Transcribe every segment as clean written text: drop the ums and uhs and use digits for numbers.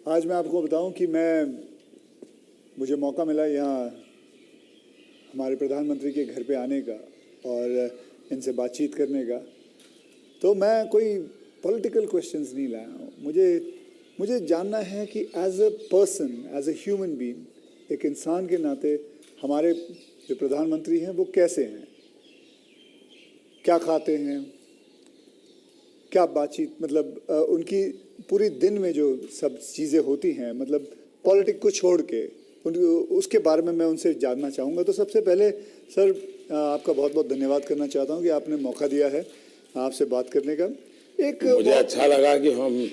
आज मैं आपको बताऊं कि मुझे मौका मिला यहाँ हमारे प्रधानमंत्री के घर पे आने का और इनसे बातचीत करने का। तो मैं कोई पॉलिटिकल क्वेश्चंस नहीं लाया हूँ। मुझे जानना है कि as a person, as a human being, एक इंसान के नाते हमारे जो प्रधानमंत्री हैं वो कैसे हैं, क्या खाते हैं, क्या बातचीत, मतलब उनकी पूरी दिन में जो सब चीज़ें होती हैं, मतलब पॉलिटिक्स को छोड़ के उसके बारे में मैं उनसे जानना चाहूँगा। तो सबसे पहले सर आपका बहुत बहुत धन्यवाद करना चाहता हूँ कि आपने मौका दिया है आपसे बात करने का। मुझे अच्छा लगा कि हम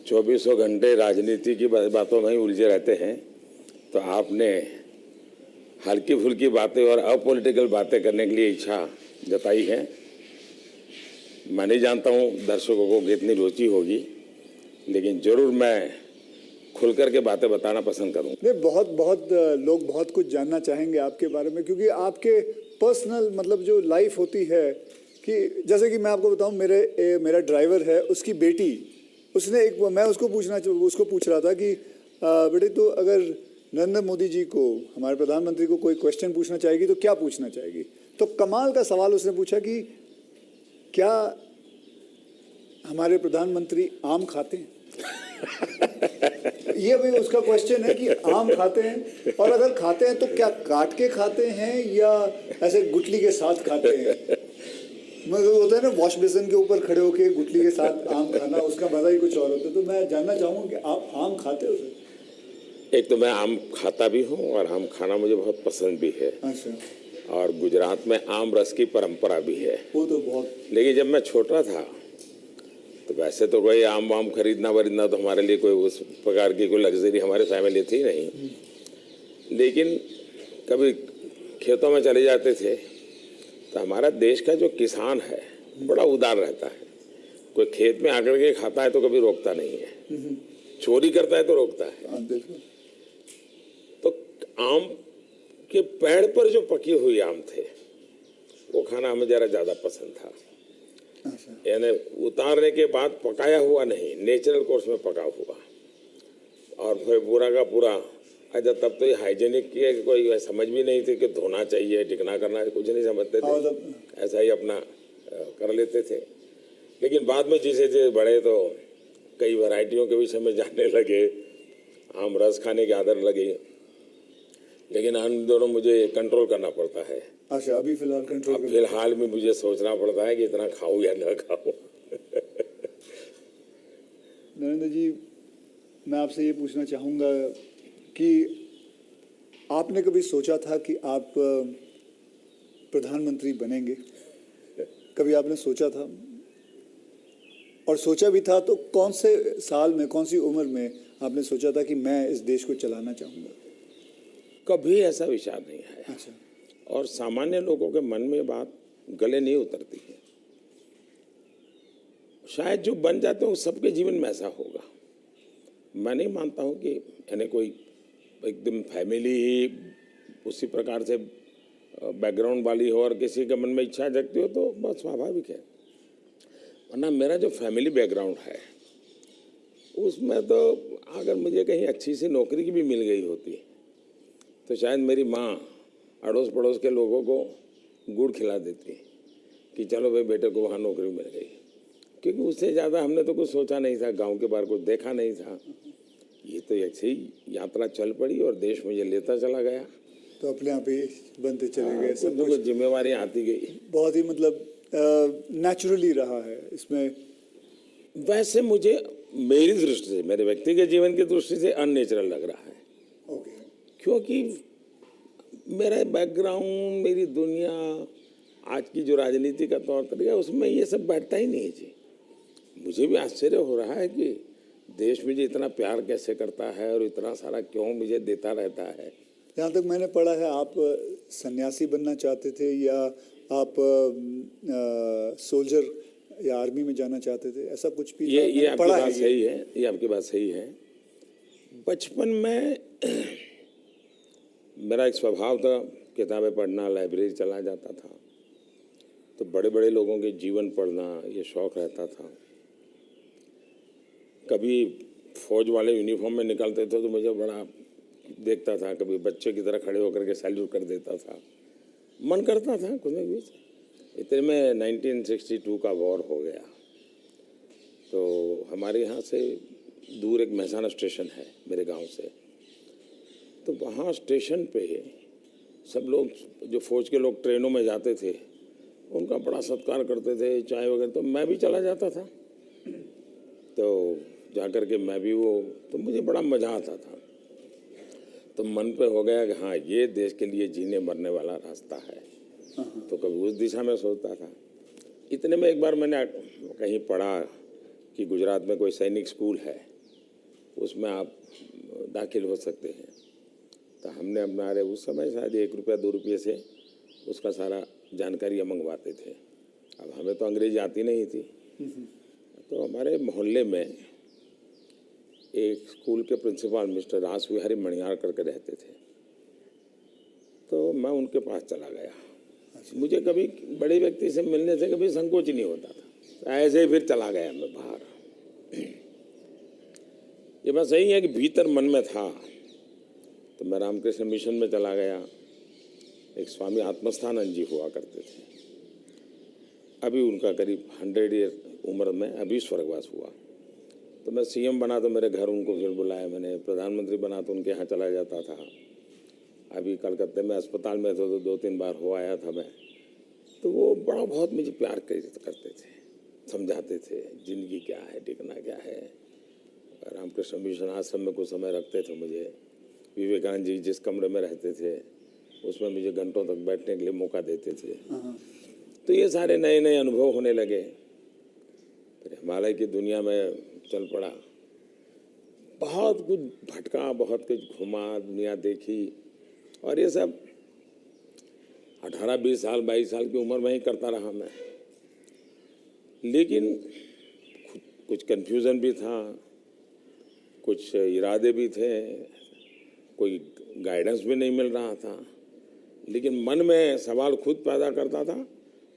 24 घंटे राजनीति की बातों में ही उलझे रहते हैं, तो आपने हल्की फुल्की बातें और अपॉलिटिकल बातें करने के लिए इच्छा जताई है। मैं नहीं जानता हूँ दर्शकों को कितनी रुचि होगी, लेकिन जरूर मैं खुल कर के बातें बताना पसंद करूँगा। नहीं, बहुत लोग बहुत कुछ जानना चाहेंगे आपके बारे में, क्योंकि आपके पर्सनल मतलब जो लाइफ होती है, कि जैसे कि मैं आपको बताऊं, मेरा ड्राइवर है, उसकी बेटी, उसने मैं उसको पूछ रहा था कि बेटे तो अगर नरेंद्र मोदी जी को, हमारे प्रधानमंत्री को कोई क्वेश्चन पूछना चाहेगी तो क्या पूछना चाहेगी? तो कमाल का सवाल उसने पूछा कि क्या हमारे प्रधानमंत्री आम खाते हैं? ये भी उसका क्वेश्चन है कि आम खाते हैं, और अगर खाते हैं तो क्या काट के खाते हैं या ऐसे गुठली के साथ खाते हैं? मतलब होता है ना, वॉश बेसिन के ऊपर खड़े होके गुठली के साथ आम खाना, उसका मजा ही कुछ और होता है। तो मैं जानना चाहूँगा कि आप आम खाते हो सर? एक तो मैं आम खाता भी हूँ और आम खाना मुझे बहुत पसंद भी है। अच्छा। और गुजरात में आम रस की परंपरा भी है। वो तो बहुत। लेकिन जब मैं छोटा था तो वैसे तो कोई आम वाम खरीदना वरीदना तो हमारे लिए कोई उस प्रकार की कोई लग्जरी हमारे फैमिली थी नहीं। लेकिन कभी खेतों में चले जाते थे तो हमारा देश का जो किसान है बड़ा उदार रहता है। कोई खेत में आकर के खाता है तो कभी रोकता नहीं है, चोरी करता है तो रोकता है। तो आम के पेड़ पर जो पकी हुई आम थे वो खाना हमें जरा ज्यादा पसंद था। यानी उतारने के बाद पकाया हुआ नहीं, नेचुरल कोर्स में पका हुआ, और फिर पूरा का पूरा। अच्छा, तब तो ये हाइजीनिक की कोई समझ भी नहीं थी कि धोना चाहिए, टिकना करना, कुछ नहीं समझते थे, ऐसा ही अपना कर लेते थे। लेकिन बाद में जैसे जैसे बड़े तो कई वैरायटियों के विषय में जानने लगे, आम रस खाने की आदत लगी। लेकिन इन दोनों मुझे कंट्रोल करना पड़ता है। अच्छा, अभी फिलहाल कंट्रोल? फिलहाल में मुझे सोचना पड़ता है कि इतना खाऊं या न खाऊं। नरेंद्र जी, मैं आपसे ये पूछना चाहूँगा कि आपने कभी सोचा था कि आप प्रधानमंत्री बनेंगे? कभी आपने सोचा था? और सोचा भी था तो कौन से साल में, कौन सी उम्र में आपने सोचा था कि मैं इस देश को चलाना चाहूँगा? कभी ऐसा विचार नहीं है। अच्छा। और सामान्य लोगों के मन में बात गले नहीं उतरती है। शायद जो बन जाते हैं वो सबके जीवन में ऐसा होगा। मैं नहीं मानता हूँ कि यानी कोई एकदम फैमिली ही उसी प्रकार से बैकग्राउंड वाली हो और किसी के मन में इच्छा जगती हो तो बहुत स्वाभाविक है। वरना मेरा जो फैमिली बैकग्राउंड है उसमें तो अगर मुझे कहीं अच्छी सी नौकरी की भी मिल गई होती तो शायद मेरी माँ अड़ोस पड़ोस के लोगों को गुड़ खिला देती कि चलो भाई बेटे को वहाँ नौकरी मिल गई, क्योंकि उससे ज़्यादा हमने तो कुछ सोचा नहीं था, गांव के बाहर कुछ देखा नहीं था। ये तो ऐसे ही यात्रा चल पड़ी और देश मुझे लेता चला गया, तो अपने आप ही बनते चले गए। सब कुछ जिम्मेवारी आती गई। बहुत ही मतलब नेचुरली रहा है इसमें। वैसे मुझे मेरी दृष्टि से, मेरे व्यक्तिगत जीवन की दृष्टि से अननेचुरल लग रहा है। ओके। क्योंकि मेरा बैकग्राउंड, मेरी दुनिया, आज की जो राजनीति का तौर तरीका, उसमें ये सब बैठता ही नहीं जी। मुझे भी आश्चर्य हो रहा है कि देश मुझे इतना प्यार कैसे करता है और इतना सारा क्यों मुझे देता रहता है। जहाँ तक मैंने पढ़ा है आप सन्यासी बनना चाहते थे, या आप सोल्जर या आर्मी में जाना चाहते थे, ऐसा कुछ भी? ये आपकी बात सही है, ये आपकी बात सही है। बचपन में मेरा एक स्वभाव था किताबें पढ़ना, लाइब्रेरी चला जाता था, तो बड़े बड़े लोगों के जीवन पढ़ना ये शौक रहता था। कभी फौज वाले यूनिफॉर्म में निकलते थे तो मुझे बड़ा देखता था, कभी बच्चे की तरह खड़े होकर के सैल्यूट कर देता था, मन करता था कुछ भी। इतने में 1962 का वॉर हो गया, तो हमारे यहाँ से दूर एक महसाना स्टेशन है मेरे गांव से, तो वहाँ स्टेशन पे सब लोग, जो फौज के लोग ट्रेनों में जाते थे, उनका बड़ा सत्कार करते थे, चाय वगैरह, तो मैं भी चला जाता था। तो जाकर के मैं भी वो, तो मुझे बड़ा मज़ा आता था। तो मन पे हो गया कि हाँ, ये देश के लिए जीने मरने वाला रास्ता है। तो कभी उस दिशा में सोचता था। इतने में एक बार मैंने कहीं पढ़ा कि गुजरात में कोई सैनिक स्कूल है, उसमें आप दाखिल हो सकते हैं। तो हमने हमारे उस समय शायद 1 रुपया 2 रुपये से उसका सारा जानकारी मंगवाते थे। अब हमें तो अंग्रेजी आती नहीं थी, तो हमारे मोहल्ले में एक स्कूल के प्रिंसिपल मिस्टर रास विहारी मणियार करके रहते थे, तो मैं उनके पास चला गया। मुझे कभी बड़े व्यक्ति से मिलने से कभी संकोच नहीं होता था, ऐसे ही फिर चला गया मैं बाहर। ये बात सही है कि भीतर मन में था, तो मैं रामकृष्ण मिशन में चला गया। एक स्वामी आत्मस्थानंद जी हुआ करते थे, अभी उनका करीब 100 ईयर उम्र में अभी स्वर्गवास हुआ। तो मैं सीएम बना तो मेरे घर उनको फिर बुलाया मैंने, प्रधानमंत्री बना तो उनके यहाँ चला जाता था। अभी कलकत्ते में अस्पताल में तो 2-3 बार हो आया था मैं। तो वो बड़ा बहुत मुझे प्यार करते थे, समझाते थे जिंदगी क्या है, टिकना क्या है। रामकृष्ण मिशन आश्रम में कुछ समय रखते थे मुझे। विवेकानंद जी जिस कमरे में रहते थे उसमें मुझे घंटों तक बैठने के लिए मौका देते थे। तो ये सारे नए नए अनुभव होने लगे। फिर हिमालय की दुनिया में चल पड़ा, बहुत कुछ भटका, बहुत कुछ घुमा, दुनिया देखी, और ये सब 18-20 साल 22 साल की उम्र में ही करता रहा मैं। लेकिन कुछ कन्फ्यूज़न भी था, कुछ इरादे भी थे, कोई गाइडेंस भी नहीं मिल रहा था, लेकिन मन में सवाल खुद पैदा करता था,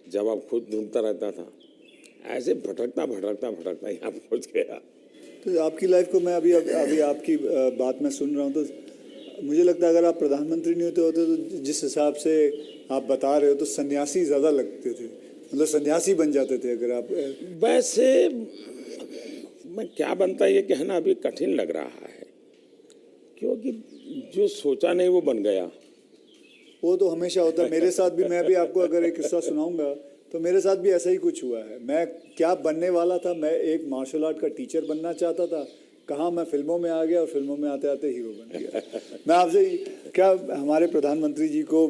जवाब खुद ढूंढता रहता था। ऐसे भटकता भटकता भटकता यहाँ पहुँच गया। तो आपकी लाइफ को मैं अभी आपकी बात में सुन रहा हूँ, तो मुझे लगता है अगर आप प्रधानमंत्री नहीं होते तो जिस हिसाब से आप बता रहे हो तो सन्यासी ज़्यादा लगते थे, मतलब सन्यासी बन जाते थे अगर आप। वैसे मैं क्या बनता ये कहना अभी कठिन लग रहा है, क्योंकि जो सोचा नहीं वो बन गया। वो तो हमेशा होता है, मेरे साथ भी। मैं भी आपको अगर एक किस्सा सुनाऊंगा तो मेरे साथ भी ऐसा ही कुछ हुआ है। मैं क्या बनने वाला था, मैं एक मार्शल आर्ट का टीचर बनना चाहता था, कहाँ मैं फिल्मों में आ गया और फिल्मों में आते आते हीरो बन गया। मैं आपसे क्या, हमारे प्रधानमंत्री जी को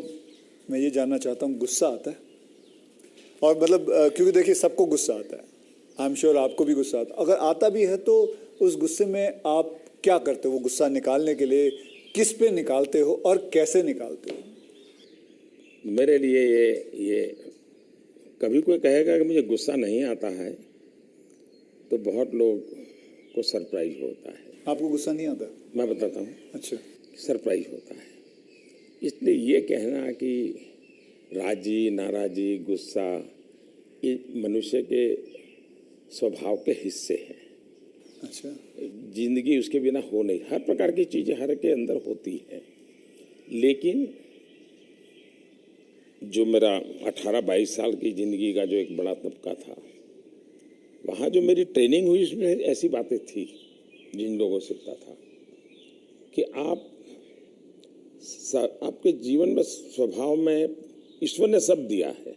मैं ये जानना चाहता हूँ, गुस्सा आता है? और मतलब क्योंकि देखिए सबको गुस्सा आता है, आई एम श्योर आपको भी गुस्सा आता है। अगर आता भी है तो उस गुस्से में आप क्या करते हो? वो गुस्सा निकालने के लिए किस पे निकालते हो और कैसे निकालते हो? मेरे लिए ये कभी कोई कहेगा कि मुझे गुस्सा नहीं आता है तो बहुत लोग को सरप्राइज होता है। आपको गुस्सा नहीं आता? मैं बताता हूँ। अच्छा। सरप्राइज होता है। इसलिए ये कहना कि राजी नाराजी गुस्सा ये मनुष्य के स्वभाव के हिस्से हैं। अच्छा। जिंदगी उसके बिना हो नहीं, हर प्रकार की चीज़ें हर के अंदर होती हैं। लेकिन जो मेरा 18-22 साल की ज़िंदगी का जो एक बड़ा तबका था, वहाँ जो मेरी ट्रेनिंग हुई उसमें ऐसी बातें थी जिन लोगों से सीखता था कि आपके जीवन में स्वभाव में ईश्वर ने सब दिया है।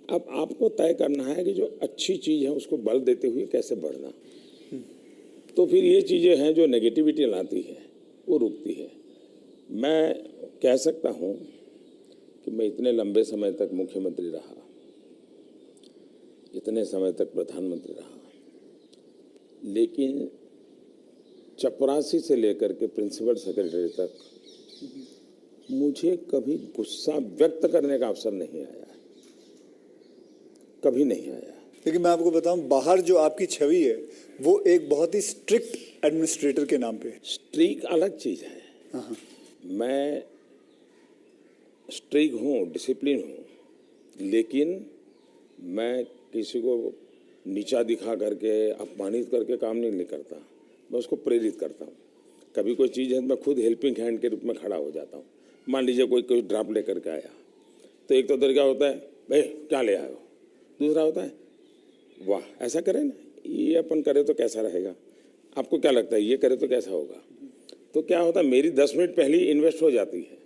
अब आपको तय करना है कि जो अच्छी चीज़ है उसको बल देते हुए कैसे बढ़ना। तो फिर ये चीज़ें हैं जो नेगेटिविटी लाती है वो रुकती है। मैं कह सकता हूँ कि मैं इतने लंबे समय तक मुख्यमंत्री रहा, इतने समय तक प्रधानमंत्री रहा, लेकिन चपरासी से लेकर के प्रिंसिपल सेक्रेटरी तक मुझे कभी गुस्सा व्यक्त करने का अवसर नहीं आया, कभी नहीं आया। लेकिन मैं आपको बताऊं, बाहर जो आपकी छवि है वो एक बहुत ही स्ट्रिक्ट एडमिनिस्ट्रेटर के नाम पे। स्ट्रिक्ट अलग चीज़ है। मैं स्ट्रिक्ट हूँ, डिसिप्लिन हूँ, लेकिन मैं किसी को नीचा दिखा करके अपमानित करके काम नहीं करता। मैं उसको प्रेरित करता हूँ। कभी कोई चीज़ है तो मैं खुद हेल्पिंग हैंड के रूप में खड़ा हो जाता हूँ। मान लीजिए कोई ड्राफ्ट लेकर के आया, तो एक तो तरीका होता है भाई क्या ले आए हो, दूसरा होता है वाह ऐसा करें ना, ये अपन करें तो कैसा रहेगा, आपको क्या लगता है ये करे तो कैसा होगा। तो क्या होता है मेरी 10 मिनट पहले ही इन्वेस्ट हो जाती है,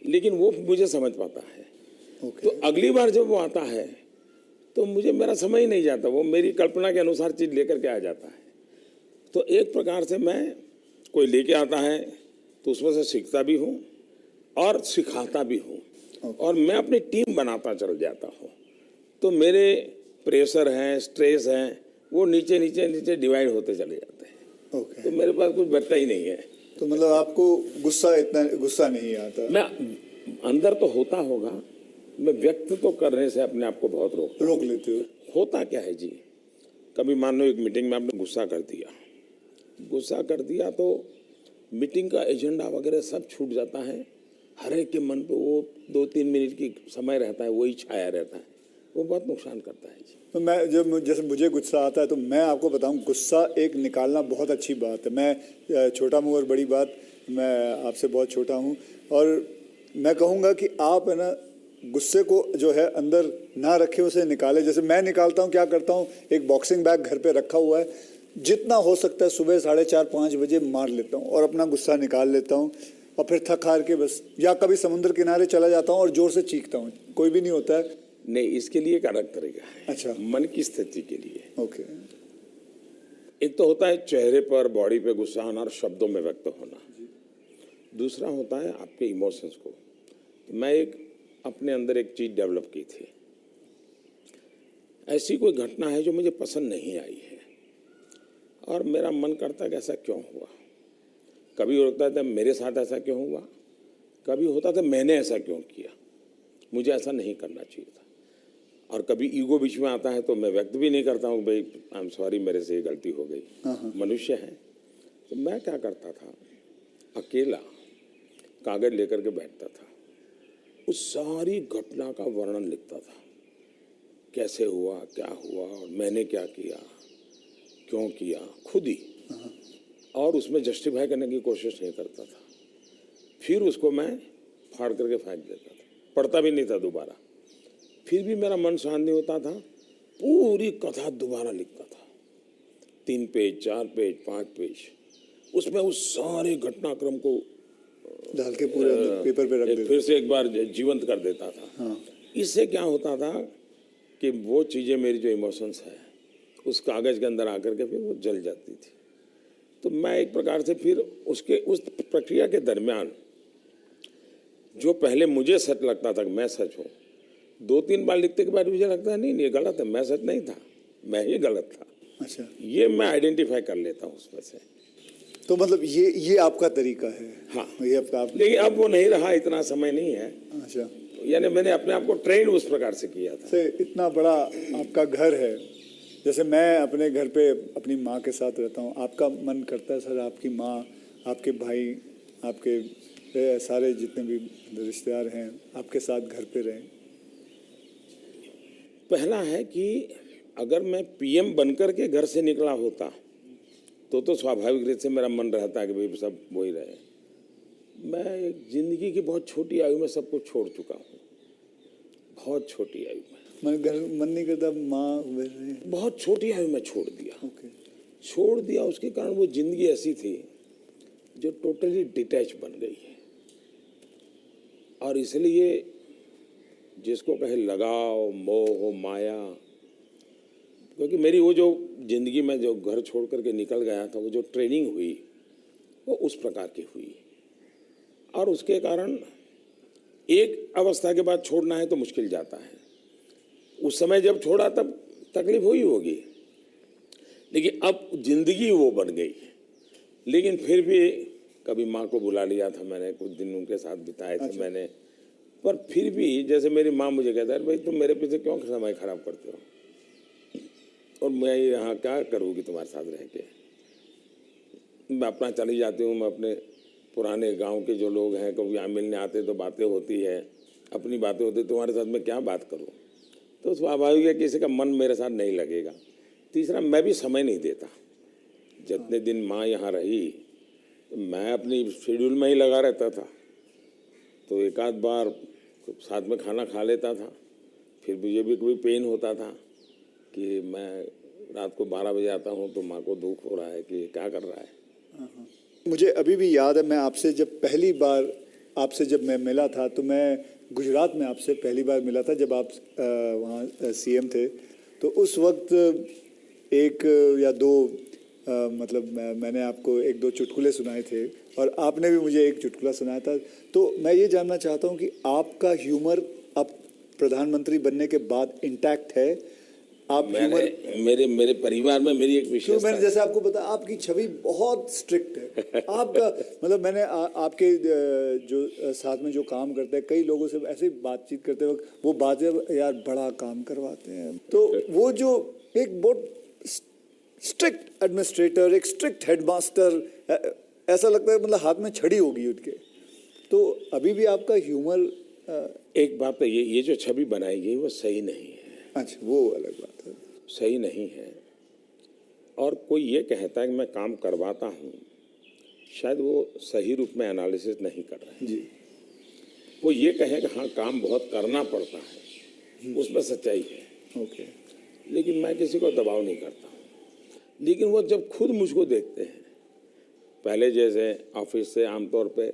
लेकिन वो मुझे समझ पाता है। तो अगली बार जब वो आता है तो मुझे मेरा समय ही नहीं जाता, वो मेरी कल्पना के अनुसार चीज़ लेकर के आ जाता है। तो एक प्रकार से मैं कोई लेके आता है तो उसमें से सीखता भी हूँ और सिखाता भी हूँ, और मैं अपनी टीम बनाता चल जाता हूँ। तो मेरे प्रेशर हैं, स्ट्रेस हैं, वो नीचे नीचे नीचे डिवाइड होते चले जाते हैं। तो मेरे पास कुछ बचता ही नहीं है। तो मतलब आपको गुस्सा नहीं आता? मैं अंदर तो होता होगा, मैं व्यक्त तो करने से अपने आप को बहुत रोक लेते हो। होता क्या है जी, कभी मान लो एक मीटिंग में आपने गुस्सा कर दिया तो मीटिंग का एजेंडा वगैरह सब छूट जाता है। हर एक के मन पे वो 2-3 मिनट की समय रहता है, वही छाया रहता है, वो बहुत नुकसान करता है जी। तो मैं जैसे मुझे गुस्सा आता है तो मैं आपको बताऊं, गुस्सा एक निकालना बहुत अच्छी बात है। मैं छोटा मुँह और बड़ी बात, मैं आपसे बहुत छोटा हूं, और मैं कहूँगा कि आप है ना गुस्से को जो है अंदर ना रखें, उसे निकालें। जैसे मैं निकालता हूँ, क्या करता हूँ, एक बॉक्सिंग बैग घर पे रखा हुआ है, जितना हो सकता है सुबह 4:30-5 बजे मार लेता हूँ और अपना गुस्सा निकाल लेता हूँ, और फिर थक हार के बस, या कभी समुद्र किनारे चला जाता हूँ और जोर से चीखता हूँ, कोई भी नहीं होता है। नहीं, इसके लिए एक अलग तरीका है। अच्छा, मन की स्थिति के लिए। ओके। एक तो होता है चेहरे पर, बॉडी पे गुस्सा आना और शब्दों में व्यक्त होना। दूसरा होता है आपके इमोशंस को। मैं अपने अंदर एक चीज डेवलप की थी, ऐसी कोई घटना है जो मुझे पसंद नहीं आई है और मेरा मन करता है कि ऐसा क्यों हुआ। कभी होता था मेरे साथ ऐसा क्यों हुआ, कभी होता था मैंने ऐसा क्यों किया, मुझे ऐसा नहीं करना चाहिए था। और कभी ईगो बीच में आता है तो मैं व्यक्त भी नहीं करता हूँ भाई आई एम सॉरी, मेरे से ये गलती हो गई, मनुष्य है। तो मैं क्या करता था, अकेला कागज लेकर के बैठता था, उस सारी घटना का वर्णन लिखता था, कैसे हुआ, क्या हुआ, और मैंने क्या किया, क्यों किया, खुद ही, और उसमें जस्टिफाई करने की कोशिश नहीं करता था। फिर उसको मैं फाड़ करके फेंक देता था, पढ़ता भी नहीं था दोबारा। फिर भी मेरा मन शांत नहीं होता था, पूरी कथा दोबारा लिखता था, 3 पेज, 4 पेज, 5 पेज, उसमें उस सारे घटनाक्रम को डाल के पूरे पेपर पे रख देता, फिर से एक बार जीवंत कर देता था। इससे क्या होता था कि वो चीज़ें, मेरी जो इमोशंस है उस कागज़ के अंदर आकर के फिर वो जल जाती थी। तो मैं एक प्रकार से फिर उस प्रक्रिया के दरमियान जो पहले मुझे सच लगता था कि मैं सच हूँ, 2-3 बार लिखने के बाद मुझे लगता है नहीं ये गलत है, मैं सच नहीं था, मैं ही गलत था। अच्छा, ये मैं आइडेंटिफाई कर लेता हूँ उसमें से। तो मतलब ये आपका तरीका है? हाँ, ये आपका लेकिन अब वो नहीं रहा, इतना समय नहीं है। अच्छा, यानी मैंने अपने आप को ट्रेन उस प्रकार से किया था। से इतना बड़ा आपका घर है, जैसे मैं अपने घर पे अपनी माँ के साथ रहता हूँ, आपका मन करता है सर आपकी माँ, आपके भाई, आपके सारे जितने भी रिश्तेदार हैं आपके साथ घर पे रहें? पहला है कि अगर मैं पीएम बनकर के घर से निकला होता तो स्वाभाविक रूप से मेरा मन रहता है कि भाई सब वही रहे। मैं एक जिंदगी की बहुत छोटी आयु में सब कुछ छोड़ चुका हूँ, बहुत छोटी आयु में। मन नहीं करता माँ, बहुत छोटी आयु में छोड़ दिया। ओके। छोड़ दिया, उसके कारण वो जिंदगी ऐसी थी जो टोटली डिटैच बन गई है। और इसलिए जिसको कहे लगाव, मोह, माया, क्योंकि मेरी वो जो जिंदगी में जो घर छोड़ करके निकल गया था, वो जो ट्रेनिंग हुई वो उस प्रकार की हुई, और उसके कारण एक अवस्था के बाद छोड़ना है तो मुश्किल जाता है। उस समय जब छोड़ा तब तकलीफ हुई होगी, लेकिन अब जिंदगी वो बन गई। लेकिन फिर भी कभी माँ को बुला लिया था मैंने, कुछ दिन उनके साथ बिताए थे मैंने, पर फिर भी जैसे मेरी माँ मुझे कहता है भाई तुम मेरे पीछे क्यों समय खराब करते हो, और मैं यहाँ क्या करूँगी तुम्हारे साथ रह के। मैं अपना चली जाती हूँ, मैं अपने पुराने गांव के जो लोग हैं कभी यहाँ मिलने आते तो बातें होती है, अपनी बातें होती, तुम्हारे साथ मैं क्या बात करूँ। तो स्वाभाविक है किसी का मन मेरे साथ नहीं लगेगा। तीसरा, मैं भी समय नहीं देता, जितने दिन माँ यहाँ रही मैं अपनी शेड्यूल में ही लगा रहता था, तो एक आध बार साथ में खाना खा लेता था। फिर मुझे भी कभी पेन होता था कि मैं रात को 12 बजे आता हूँ तो माँ को दुख हो रहा है कि क्या कर रहा है। मुझे अभी भी याद है, मैं आपसे जब पहली बार आपसे जब मैं मिला था तो मैं गुजरात में आपसे पहली बार मिला था जब आप वहाँ सीएम थे। तो उस वक्त एक या दो मतलब मैंने आपको एक दो चुटकुले सुनाए थे और आपने भी मुझे एक चुटकुला सुनाया था। तो मैं ये जानना चाहता हूँ कि आपका ह्यूमर अब प्रधानमंत्री बनने के बाद इंटैक्ट है? आप मेरे परिवार में मेरी एक विशेषता, मैंने जैसे आपको बताया आपकी छवि बहुत स्ट्रिक्ट है। आपका मतलब मैंने आपके जो साथ में जो काम करते हैं कई लोगों से ऐसे बातचीत करते वक्त वो बातें यार बड़ा काम करवाते हैं, तो वो जो एक बहुत स्ट्रिक्ट एडमिनिस्ट्रेटर, एक स्ट्रिक्ट हेडमास्टर, ऐसा लगता है मतलब हाथ में छड़ी होगी उनके। तो अभी भी आपका ह्यूमर एक बात है, ये जो छवि बनाई गई वो सही नहीं है। अच्छा, वो अलग बात है, सही नहीं है। और कोई ये कहता है कि मैं काम करवाता हूँ, शायद वो सही रूप में एनालिसिस नहीं कर रहे हैं जी। वो ये कहे कि हाँ काम बहुत करना पड़ता है, उसमें सच्चाई है। ओके। लेकिन मैं किसी को दबाव नहीं करता हूँ। लेकिन वो जब खुद मुझको देखते हैं, पहले जैसे ऑफिस से आमतौर पे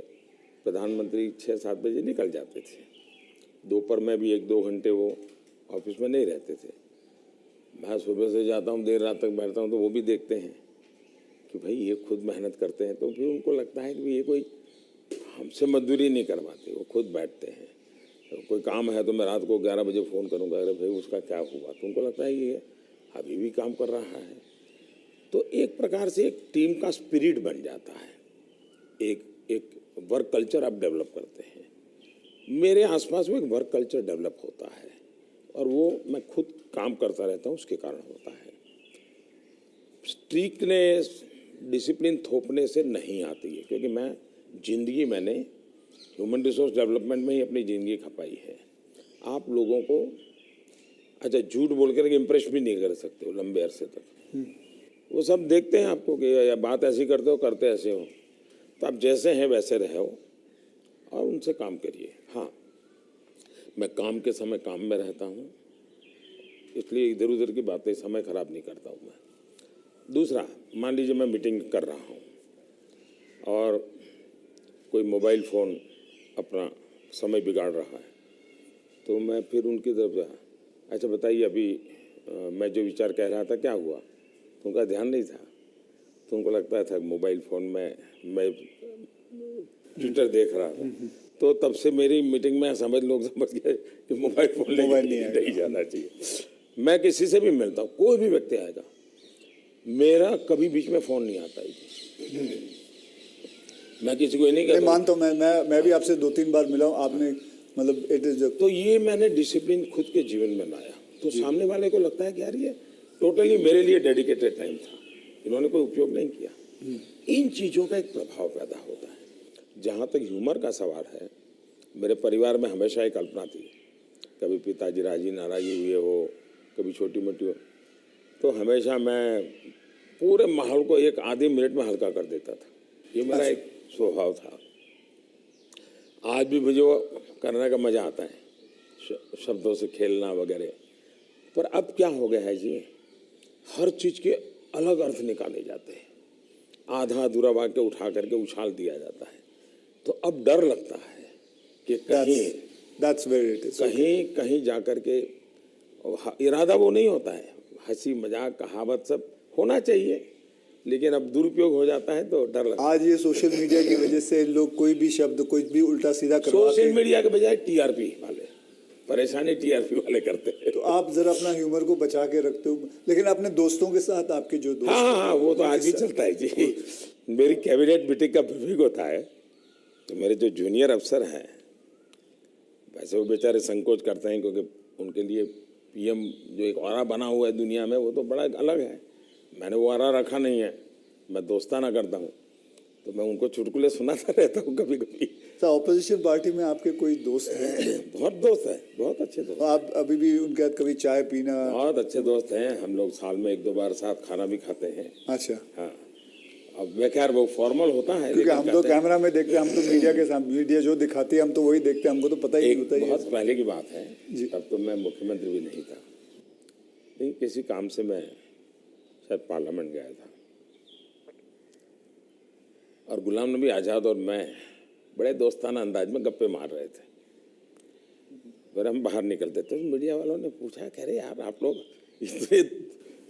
प्रधानमंत्री 6-7 बजे निकल जाते थे, दोपहर में भी 1-2 घंटे वो ऑफिस में नहीं रहते थे। मैं सुबह से जाता हूँ, देर रात तक बैठता हूँ, तो वो भी देखते हैं कि भाई ये खुद मेहनत करते हैं। तो फिर उनको लगता है कि ये कोई हमसे मजदूरी नहीं करवाते, वो खुद बैठते हैं। तो कोई काम है तो मैं रात को 11 बजे फ़ोन करूँगा, अरे भाई उसका क्या हुआ, तो उनको लगता है ये अभी भी काम कर रहा है। तो एक प्रकार से एक टीम का स्पिरिट बन जाता है, एक वर्क कल्चर आप डेवलप करते हैं। मेरे आसपास में एक वर्क कल्चर डेवलप होता है और वो मैं खुद काम करता रहता हूँ, उसके कारण होता है। स्ट्रिक्टनेस, डिसिप्लिन थोपने से नहीं आती है, क्योंकि मैं जिंदगी मैंने ह्यूमन रिसोर्स डेवलपमेंट में ही अपनी ज़िंदगी खपाई है। आप लोगों को अच्छा झूठ बोल कर इम्प्रेस भी नहीं कर सकते हो लंबे अरसे तक। वो सब देखते हैं आपको कि या बात ऐसी करते हो, करते ऐसे हो, तो आप जैसे हैं वैसे रहो और उनसे काम करिए। हाँ, मैं काम के समय काम में रहता हूँ, इसलिए इधर उधर की बातें समय खराब नहीं करता हूँ मैं। दूसरा, मान लीजिए मैं मीटिंग कर रहा हूँ और कोई मोबाइल फ़ोन अपना समय बिगाड़ रहा है, तो मैं फिर उनकी तरफ जा, अच्छा बताइए अभी मैं जो विचार कह रहा था क्या हुआ, तो उनका ध्यान नहीं था, तो उनको लगता था मोबाइल फ़ोन में मैं ट्विटर देख रहा था। तो तब से मेरी मीटिंग में लोग समझ गए कि मोबाइल फ़ोन नहीं जाना चाहिए। मैं किसी से भी मिलता हूँ, कोई भी व्यक्ति आएगा, मेरा कभी बीच में फ़ोन नहीं आता है। मैं किसी को ये नहीं कहता। मानता हूँ, मैं भी आपसे 2-3 बार मिला हूँ, आपने मतलब इट इज। तो ये मैंने डिसिप्लिन खुद के जीवन में लाया, तो सामने वाले को लगता है कि यार ये टोटली मेरे लिए डेडिकेटेड टाइम था, इन्होंने कोई उपयोग नहीं किया। इन चीज़ों का एक प्रभाव पैदा होता है। जहाँ तक ह्यूमर का सवाल है, मेरे परिवार में हमेशा एक कल्पना थी, कभी पिताजी राजी नाराजी हुए हो, कभी छोटी मोटी हो, तो हमेशा मैं पूरे माहौल को एक आधे मिनट में हल्का कर देता था। ये मेरा एक स्वभाव था। आज भी मुझे वो करने का मज़ा आता है, शब्दों से खेलना वगैरह। पर अब क्या हो गया है जी, हर चीज़ के अलग अर्थ निकाले जाते हैं, आधा अधूरा वाक्य उठा करके उछाल दिया जाता है। तो अब डर लगता है कि कहीं जा कर के, इरादा वो नहीं होता है, हंसी मजाक कहावत सब होना चाहिए, लेकिन अब दुरुपयोग हो जाता है तो डर लगता है। आज ये सोशल मीडिया की वजह से लोग कोई भी शब्द कोई भी उल्टा सीधा करवा के, सोशल मीडिया के बजाय टीआरपी वाले परेशानी टीआरपी वाले करते हैं। तो आप जरा अपना ह्यूमर को बचा के रखते हो, लेकिन अपने दोस्तों के साथ आपके जो दोस्त हाँ, वो तो आज भी चलता है जी। मेरी कैबिनेट मीटिंग का विवेक होता है, तो मेरे जो जूनियर अफसर हैं, वैसे वो बेचारे संकोच करते हैं, क्योंकि उनके लिए पीएम जो एक ऑरा बना हुआ है दुनिया में, वो तो बड़ा अलग है। मैंने वो ऑरा रखा नहीं है, मैं दोस्ताना करता हूँ, तो मैं उनको चुटकुले सुनाता रहता हूँ कभी कभी। ऑपोजिशन पार्टी में आपके कोई दोस्त हैं? बहुत दोस्त हैं, बहुत अच्छे दोस्त। आप अभी भी उनके साथ कभी चाय पीना? बहुत अच्छे दोस्त हैं, हम लोग साल में 1-2 बार साथ खाना भी खाते हैं। अच्छा। हाँ, अब बेकार वो फॉर्मल होता है, क्योंकि लेकिन हम तो कहते हैं, कैमरा में देखते हैं, हम तो मीडिया के सामने, मीडिया जो दिखाती है हम तो वही देखते हैं, हमको तो पता ही नहीं एक होता बहुत ये। पहले की बात है, जी। तब तो मैं मुख्यमंत्री भी नहीं था, लेकिन किसी काम से मैं शायद पार्लियामेंट गया था और गुलाम नबी आज़ाद और मैं बड़े दोस्ताना अंदाज में गप्पे मार रहे थे। फिर हम बाहर निकलते तो मीडिया वालों ने पूछा, कह रहे यार आप लोग इतने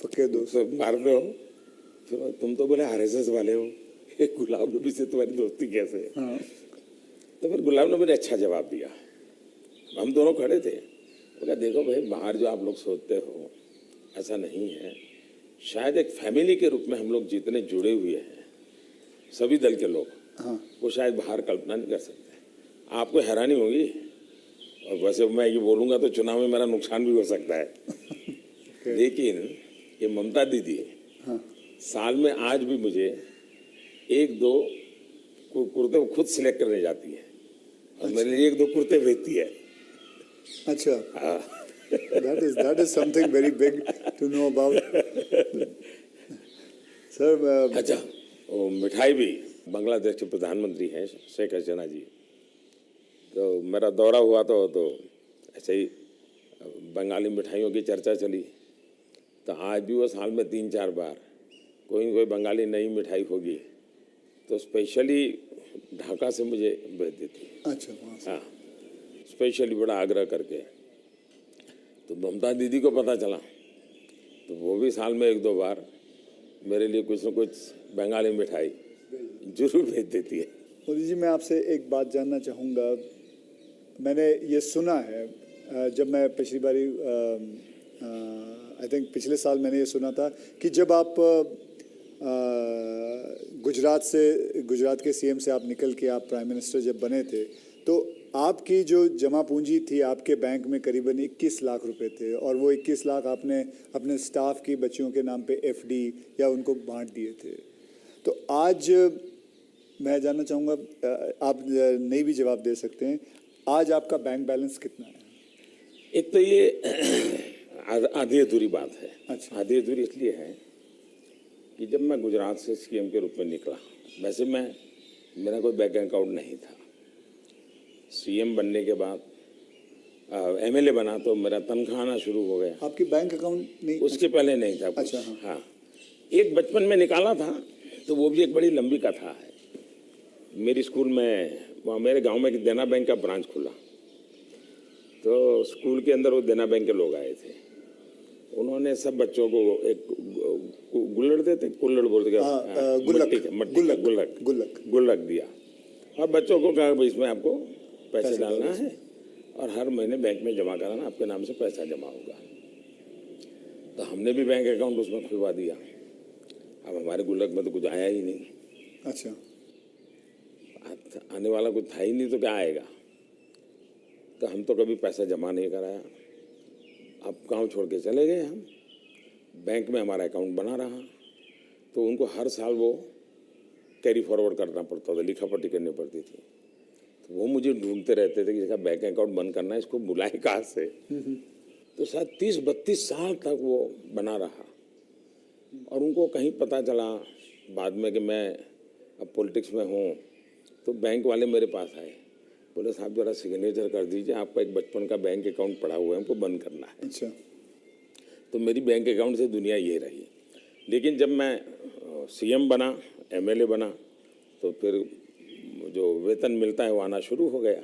पक्के दोस्त। मार रहे हो, फिर तुम तो बोले आरएसएस वाले हो, ये गुलाम नबी से तुम्हारी दोस्ती कैसे है? हाँ। तो फिर गुलाम नबी ने अच्छा जवाब दिया। हम दोनों खड़े थे, बोला देखो भाई, बाहर जो आप लोग सोचते हो ऐसा नहीं है। शायद एक फैमिली के रूप में हम लोग जितने जुड़े हुए हैं सभी दल के लोग, हाँ। वो शायद बाहर कल्पना नहीं कर सकते। आपको हैरानी होगी, और वैसे मैं ये बोलूँगा तो चुनाव में मेरा नुकसान भी हो सकता है लेकिन ये ममता दीदी हाँ। साल में आज भी मुझे एक दो कुर्ते खुद सिलेक्ट करने जाती है और मेरे लिए एक दो कुर्ते भेजती है। अच्छा, that is something very big to know about. Sir अच्छा, वो मिठाई भी, बांग्लादेश के प्रधानमंत्री हैं शेख हसीना जी, तो मेरा दौरा हुआ तो ऐसे ही बंगाली मिठाइयों की चर्चा चली, तो आज भी वो साल में 3-4 बार कोई न कोई बंगाली नई मिठाई होगी तो स्पेशली ढाका से मुझे भेज देती है। अच्छा, वहाँ से। हाँ, स्पेशली बड़ा आग्रह करके। तो ममता दीदी को पता चला तो वो भी साल में 1-2 बार मेरे लिए कुछ न कुछ बंगाली मिठाई जरूर भेज देती है। मोदी जी, मैं आपसे एक बात जानना चाहूँगा। मैंने ये सुना है, जब मैं पिछली बारी आई थिंक पिछले साल मैंने ये सुना था कि जब आप गुजरात के सीएम से आप निकल के आप प्राइम मिनिस्टर जब बने थे, तो आपकी जो जमा पूंजी थी आपके बैंक में करीबन 21 लाख रुपए थे, और वो 21 लाख आपने अपने स्टाफ की बच्चियों के नाम पे एफडी या उनको बांट दिए थे। तो आज मैं जानना चाहूँगा, आप नहीं भी जवाब दे सकते हैं, आज आपका बैंक बैलेंस कितना है? एक तो ये आधी अधूरी बात है। अच्छा। आधी अधूरी इसलिए है कि जब मैं गुजरात से सीएम के रूप में निकला, वैसे मेरा कोई बैंक अकाउंट नहीं था। सीएम बनने के बाद एमएलए बना तो मेरा तनख्वाह आना शुरू हो गया। आपकी बैंक अकाउंट नहीं? उसके पहले नहीं था कुछ। अच्छा, हाँ। हाँ, एक बचपन में निकाला था, तो वो भी एक बड़ी लंबी कथा है। मेरी स्कूल में, वहाँ मेरे गांव में एक देना बैंक का ब्रांच खुला, तो स्कूल के अंदर वो देना बैंक के लोग आए थे। उन्होंने सब बच्चों को एक गुल्लड़ देते, कुल्लड़ बोलते, गुल्लक दिया और बच्चों को कहा भाई इसमें आपको पैसे डालना है और हर महीने बैंक में जमा कराना, आपके नाम से पैसा जमा होगा। तो हमने भी बैंक अकाउंट उसमें खुलवा दिया। अब हमारे गुल्लक में तो कुछ आया ही नहीं। अच्छा। आने वाला कुछ था ही नहीं, तो क्या आएगा? तो हम तो कभी पैसा जमा नहीं कराया। अब गांव छोड़ के चले गए हम, बैंक में हमारा अकाउंट बना रहा, तो उनको हर साल वो कैरी फॉरवर्ड करना पड़ता था, लिखापट्टी करनी पड़ती थी। तो वो मुझे ढूंढते रहते थे कि इसका बैंक अकाउंट बंद करना है, इसको बुलाए कहाँ से। तो शायद 30-32 साल तक वो बना रहा, और उनको कहीं पता चला बाद में कि मैं अब पॉलिटिक्स में हूँ, तो बैंक वाले मेरे पास आए, बोले साहब जरा सिग्नेचर कर दीजिए, आपका एक बचपन का बैंक अकाउंट पड़ा हुआ है, हमको बंद करना है। अच्छा। तो मेरी बैंक अकाउंट से दुनिया ये रही। लेकिन जब मैं सीएम बना, एमएलए बना, तो फिर जो वेतन मिलता है वो आना शुरू हो गया,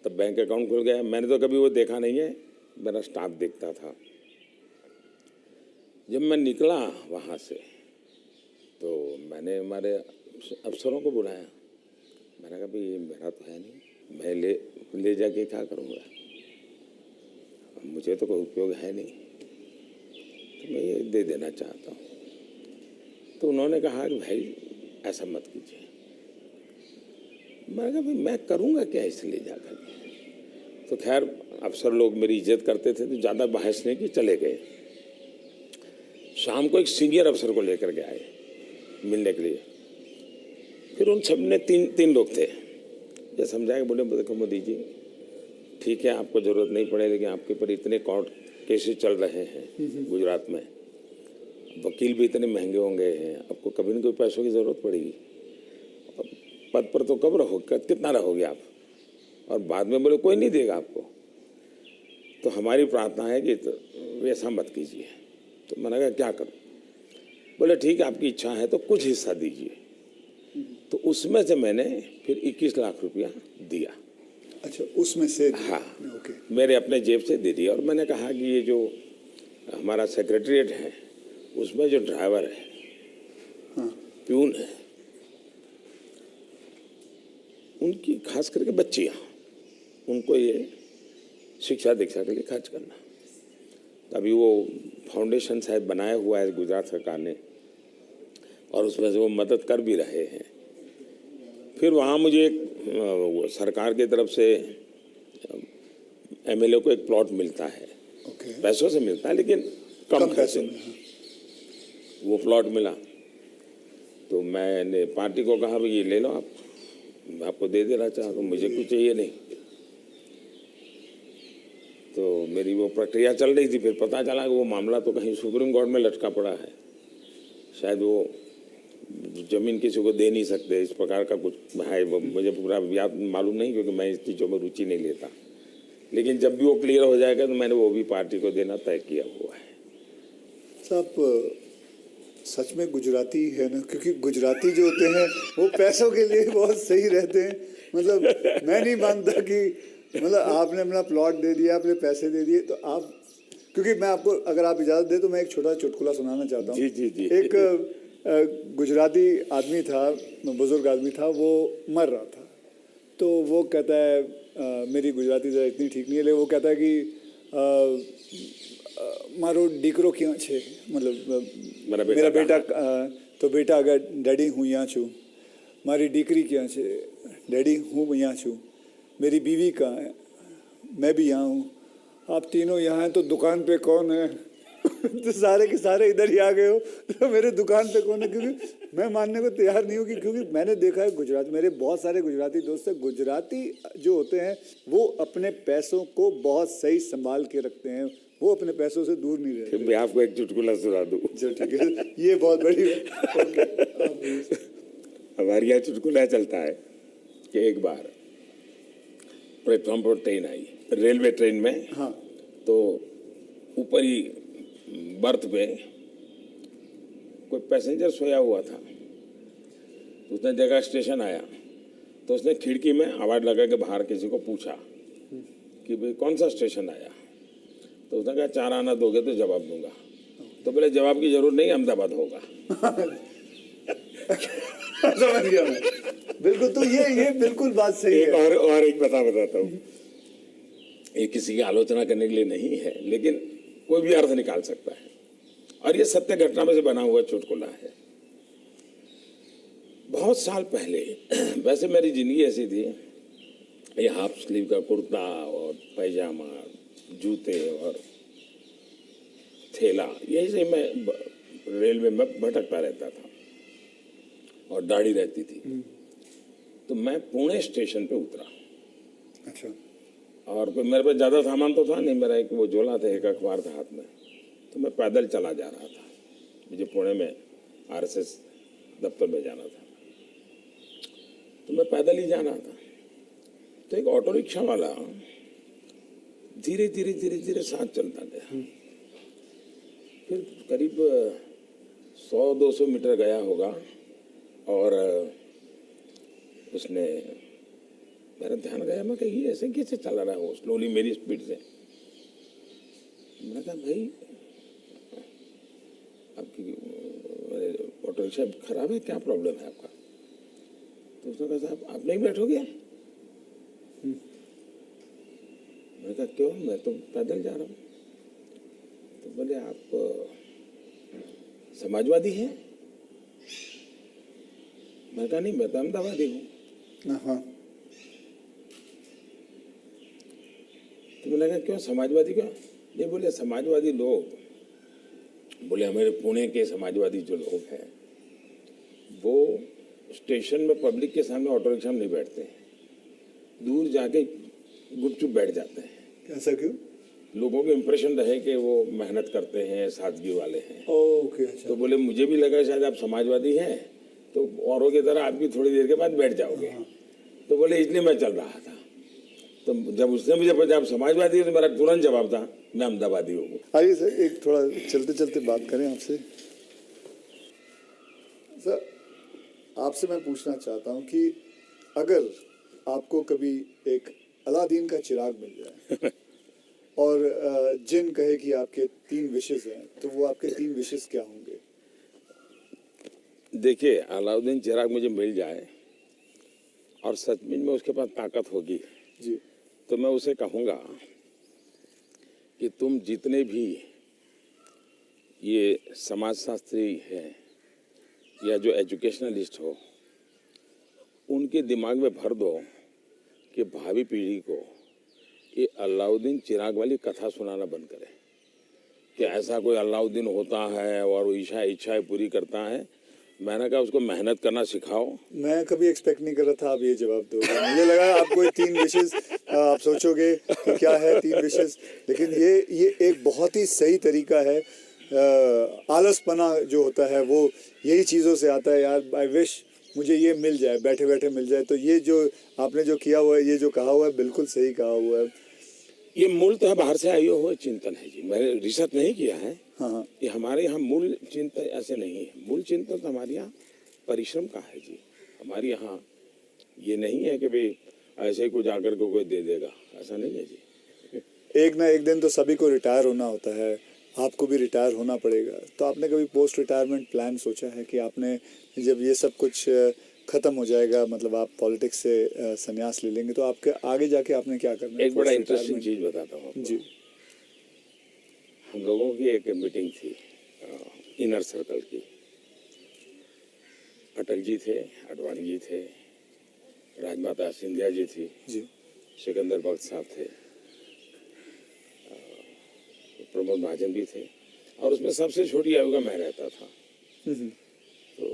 तब बैंक अकाउंट खुल गया। मैंने तो कभी वो देखा नहीं है, मेरा स्टाफ देखता था। जब मैं निकला वहाँ से तो मैंने हमारे अफसरों को बुलाया, मैंने कहा भाई मेरा तो है नहीं, मैं ले जाके क्या करूँगा, मुझे तो कोई उपयोग है नहीं, तो मैं ये दे देना चाहता हूँ। तो उन्होंने कहा कि भाई ऐसा मत कीजिए। मैंने कहा भाई मैं करूँगा क्या इसलिए जाकर के। तो खैर अफसर लोग मेरी इज्जत करते थे, तो ज़्यादा बहस नहीं की, चले गए। शाम को एक सीनियर अफसर को लेकर के आए मिलने के लिए। फिर उन सब ने तीन लोग थे, ये समझाया, बोले देखो मोदी जी ठीक है आपको ज़रूरत नहीं पड़े, लेकिन आपके ऊपर इतने कोर्ट केसेस चल रहे हैं गुजरात में, वकील भी इतने महंगे होंगे हैं, आपको कभी न कभी पैसों की ज़रूरत पड़ेगी। पद पर तो कब रहोगे, कितना रहोगे आप, और बाद में बोले कोई नहीं देगा आपको। तो हमारी प्रार्थना है कि तो वैसा मत कीजिए। तो मैंने कहा क्या करूं? बोले ठीक है, आपकी इच्छा है तो कुछ हिस्सा दीजिए। तो उसमें से मैंने फिर 21 लाख रुपया दिया। अच्छा, उसमें से? हाँ, ओके। मेरे अपने जेब से दे दिया। और मैंने कहा कि ये जो हमारा सेक्रेटरीट है उसमें जो ड्राइवर है, हाँ, प्यून है, उनकी खास करके बच्चियाँ, उनको ये शिक्षा दीक्षा के लिए खर्च करना। अभी वो फाउंडेशन शायद बनाया हुआ है गुजरात सरकार ने, और उसमें से वो मदद कर भी रहे हैं। फिर वहाँ मुझे एक सरकार की तरफ से एमएलए को एक प्लॉट मिलता है, ओके। पैसों से मिलता है लेकिन कम पैसे में। वो प्लॉट मिला तो मैंने पार्टी को कहा भाई ये ले लो आप, मैं आपको दे देना चाहता हूँ, मुझे कुछ चाहिए नहीं। तो मेरी वो प्रक्रिया चल रही थी। फिर पता चला कि वो मामला तो कहीं सुप्रीम कोर्ट में लटका पड़ा है, शायद वो जमीन किसी को दे नहीं सकते, इस प्रकार का कुछ है। मुझे पूरा याद मालूम नहीं क्योंकि मैं इस चीज़ों में रुचि नहीं लेता, लेकिन जब भी वो क्लियर हो जाएगा तो मैंने वो भी पार्टी को देना तय किया हुआ है। साहब सच में गुजराती है ना, क्योंकि गुजराती जो होते हैं वो पैसों के लिए बहुत सही रहते हैं। मतलब मैं नहीं मानता कि मतलब आपने अपना प्लॉट दे दिया, आपने पैसे दे दिए, तो आप, क्योंकि मैं आपको अगर आप इजाज़त दे तो मैं एक छोटा चुटकुला सुनाना चाहता हूँ। जी जी जी। एक गुजराती आदमी था, बुजुर्ग आदमी था, वो मर रहा था। तो वो कहता है मेरी गुजराती ज़रा इतनी ठीक नहीं है, लेकिन वो कहता है कि मारो दीकरो क्यों छे, मतलब मेरा बेटा तो बेटा अगर डैडी हूँ यहाँ छू, मारी दीकरी क्या छे, डैडी हूँ यहाँ छू, मेरी बीवी कहाँ है, मैं भी यहाँ हूँ, आप तीनों यहाँ हैं तो दुकान पे कौन है? तो सारे के सारे इधर ही आ गए हो, तो मेरे दुकान पे कौन है? क्योंकि मैं मानने को तैयार नहीं हूँ कि, क्योंकि मैंने देखा है गुजरात, मेरे बहुत सारे गुजराती दोस्त हैं, गुजराती जो होते हैं वो अपने पैसों को बहुत सही संभाल के रखते हैं, वो अपने पैसों से दूर नहीं रहते। मैं आपको एक चुटकुला सुना दूँ? जो ठीक है, ये बहुत बड़ी ओके। हमारे यहाँ चुटकुला चलता है कि एक बार प्लेटफॉर्म पर ट्रेन आई, रेलवे ट्रेन में। हाँ, तो ऊपर ही बर्थ पे कोई पैसेंजर सोया हुआ था। तो उसने देखा स्टेशन आया, तो उसने खिड़की में आवाज़ लगा के बाहर किसी को पूछा कि भाई कौन सा स्टेशन आया? तो उसने कहा 4 आना दोगे तो जवाब दूंगा। तो बोले जवाब की जरूरत नहीं, अहमदाबाद होगा। समझ गया मैं, बिल्कुल। तो ये बिल्कुल बात सही है। और एक बताता हूँ, ये किसी की आलोचना करने के लिए नहीं है, लेकिन कोई भी अर्थ निकाल सकता है, और ये सत्य घटना में से बना हुआ चुटकुला है। बहुत साल पहले, वैसे मेरी जिंदगी ऐसी थी, ये हाफ स्लीव का कुर्ता और पैजामा, जूते और थैला, यही से मैं रेलवे में भटकता रहता था, और दाढ़ी रहती थी। तो मैं पुणे स्टेशन पे उतरा। अच्छा। और कोई मेरे पास ज़्यादा सामान तो था नहीं, मेरा एक वो झोला था, एक अखबार था हाथ में। तो मैं पैदल चला जा रहा था, मुझे पुणे में आरएसएस दफ्तर में जाना था, तो मैं पैदल ही जाना था। तो एक ऑटो रिक्शा वाला धीरे धीरे धीरे धीरे साथ चलता गया। फिर करीब 100-200 मीटर गया होगा, और उसने, मेरा ध्यान गया, मैं कही ऐसे कैसे चला रहा है वो स्लोली मेरी स्पीड से। मैंने कहा भाई आपकी ऑटो रिक्शा खराब है, क्या प्रॉब्लम है आपका? तो उसने कहा साहब आप नहीं बैठोगे? मैंने कहा क्यों, मैं तो पैदल जा रहा हूँ। तो बोले आप समाजवादी हैं? मैं कहा नहीं, मैं तो अहमदाबादी हूँ। हाँ। तो मैंने कहा क्यों समाजवादी क्यों? ये बोले समाजवादी लोग, बोले हमारे पुणे के समाजवादी जो लोग हैं वो स्टेशन में पब्लिक के सामने ऑटो रिक्शा में नहीं बैठते हैं, दूर जाके गुपचुप बैठ जाते हैं। ऐसा क्यों? लोगों को इम्प्रेशन रहे कि वो मेहनत करते हैं, सादगी वाले हैं। ओके, अच्छा। तो बोले मुझे भी लगा शायद आप समाजवादी हैं, तो औरों की तरह आप भी थोड़ी देर के बाद बैठ जाओगे। तो बोले इसलिए मैं चल रहा था। तो जब उसने मुझे पूछा आप समाजवादी हो, तो मेरा तुरंत जवाब था मैं अहमदाबादी हूँ। आइए सर, एक थोड़ा चलते चलते बात करें आपसे। सर, आपसे मैं पूछना चाहता हूँ कि अगर आपको कभी एक अलादीन का चिराग मिल जाए और जिन कहे कि आपके 3 विशेस हैं, तो वो आपके 3 विशेस क्या होंगे? देखिए, अलाउद्दीन चिराग मुझे मिल जाए और सचमुच में उसके पास ताकत होगी जी। तो मैं उसे कहूँगा कि तुम जितने भी ये समाजशास्त्री हैं या जो एजुकेशनलिस्ट हो, उनके दिमाग में भर दो कि भावी पीढ़ी को ये अलाउद्दीन चिराग वाली कथा सुनाना बंद करें कि ऐसा कोई अलाउद्दीन होता है और वो इच्छाएं पूरी करता है। मैंने कहा उसको मेहनत करना सिखाओ। मैं कभी एक्सपेक्ट नहीं कर रहा था आप ये जवाब दोगे। मुझे लगा आप कोई 3 विशेस आप सोचोगे कि क्या है 3 विशेस, लेकिन ये एक बहुत ही सही तरीका है। आलसपना जो होता है वो यही चीज़ों से आता है। यार आई विश मुझे ये मिल जाए, बैठे बैठे मिल जाए। तो ये जो आपने जो किया हुआ है, ये जो कहा हुआ है, बिल्कुल सही कहा हुआ है। ये मूलतः बाहर से आया हुआ चिंतन है जी, मैंने रिसर्च नहीं किया है। हाँ। ये हमारे यहाँ मूल चिंतन ऐसे नहीं है। मूल चिंतन तो हमारे यहाँ परिश्रम का है जी। हमारे यहाँ ये नहीं है कि भाई ऐसे ही कुछ आकर को कोई दे देगा, ऐसा नहीं है जी। एक ना एक दिन तो सभी को रिटायर होना होता है, आपको भी रिटायर होना पड़ेगा। तो आपने कभी पोस्ट रिटायरमेंट प्लान सोचा है कि आपने जब ये सब कुछ खत्म हो जाएगा, मतलब आप पॉलिटिक्स से संन्यास ले लेंगे, तो आपके आगे जाके आपने क्या करना है? एक बड़ा इंटरेस्टिंग चीज बताता हूँ आपको। जी। हम लोगों की एक मीटिंग थी इनर सर्कल की। अटल जी थे, आडवाणी जी थे, राजमाता सिंधिया जी थी जी। सिकंदर बख्श साहब थे, प्रमोद महाजन भी थे और उसमें सबसे छोटी आयु का मैं रहता था। तो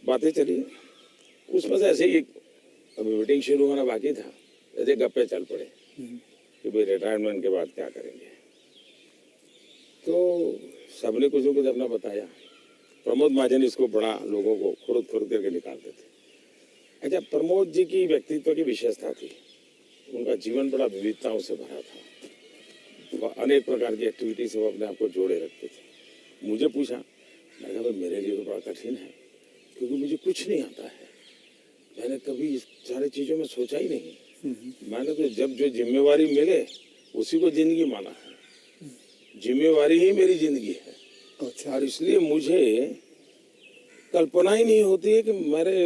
बातें चली, उसमें से ऐसे ही अभी मीटिंग शुरू होना बाकी था, ऐसे गप्पे चल पड़े कि भाई रिटायरमेंट के बाद क्या करेंगे। तो सबने कुछ न कुछ अपना बताया। प्रमोद महाजन इसको बड़ा लोगों को खुद करके निकालते थे। अच्छा, प्रमोद जी की व्यक्तित्व की विशेषता थी, उनका जीवन बड़ा विविधताओं से भरा था। अनेक प्रकार की एक्टिविटी से वो अपने आप को जोड़े रखते थे। मुझे पूछा, मैं कहा मेरे लिए तो बड़ा कठिन है क्योंकि मुझे कुछ नहीं आता है। मैंने कभी इस सारी चीज़ों में सोचा ही नहीं। मैंने तो जब जो जिम्मेवारी मिले उसी को जिंदगी माना है। जिम्मेवारी ही मेरी जिंदगी है। अच्छा। और इसलिए मुझे कल्पना ही नहीं होती है कि मेरे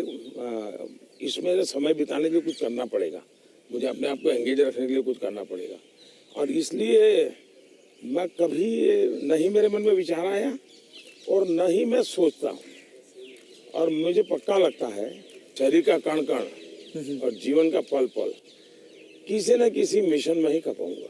इसमें समय बिताने के लिए कुछ करना पड़ेगा, मुझे अपने आप को एंगेज रखने के लिए कुछ करना पड़ेगा। और इसलिए मैं कभी नहीं मेरे मन में विचार आया और न ही मैं सोचता हूँ। और मुझे पक्का लगता है शरीर का कण कण और जीवन का पल पल किसी न किसी मिशन में ही खपाऊंगा।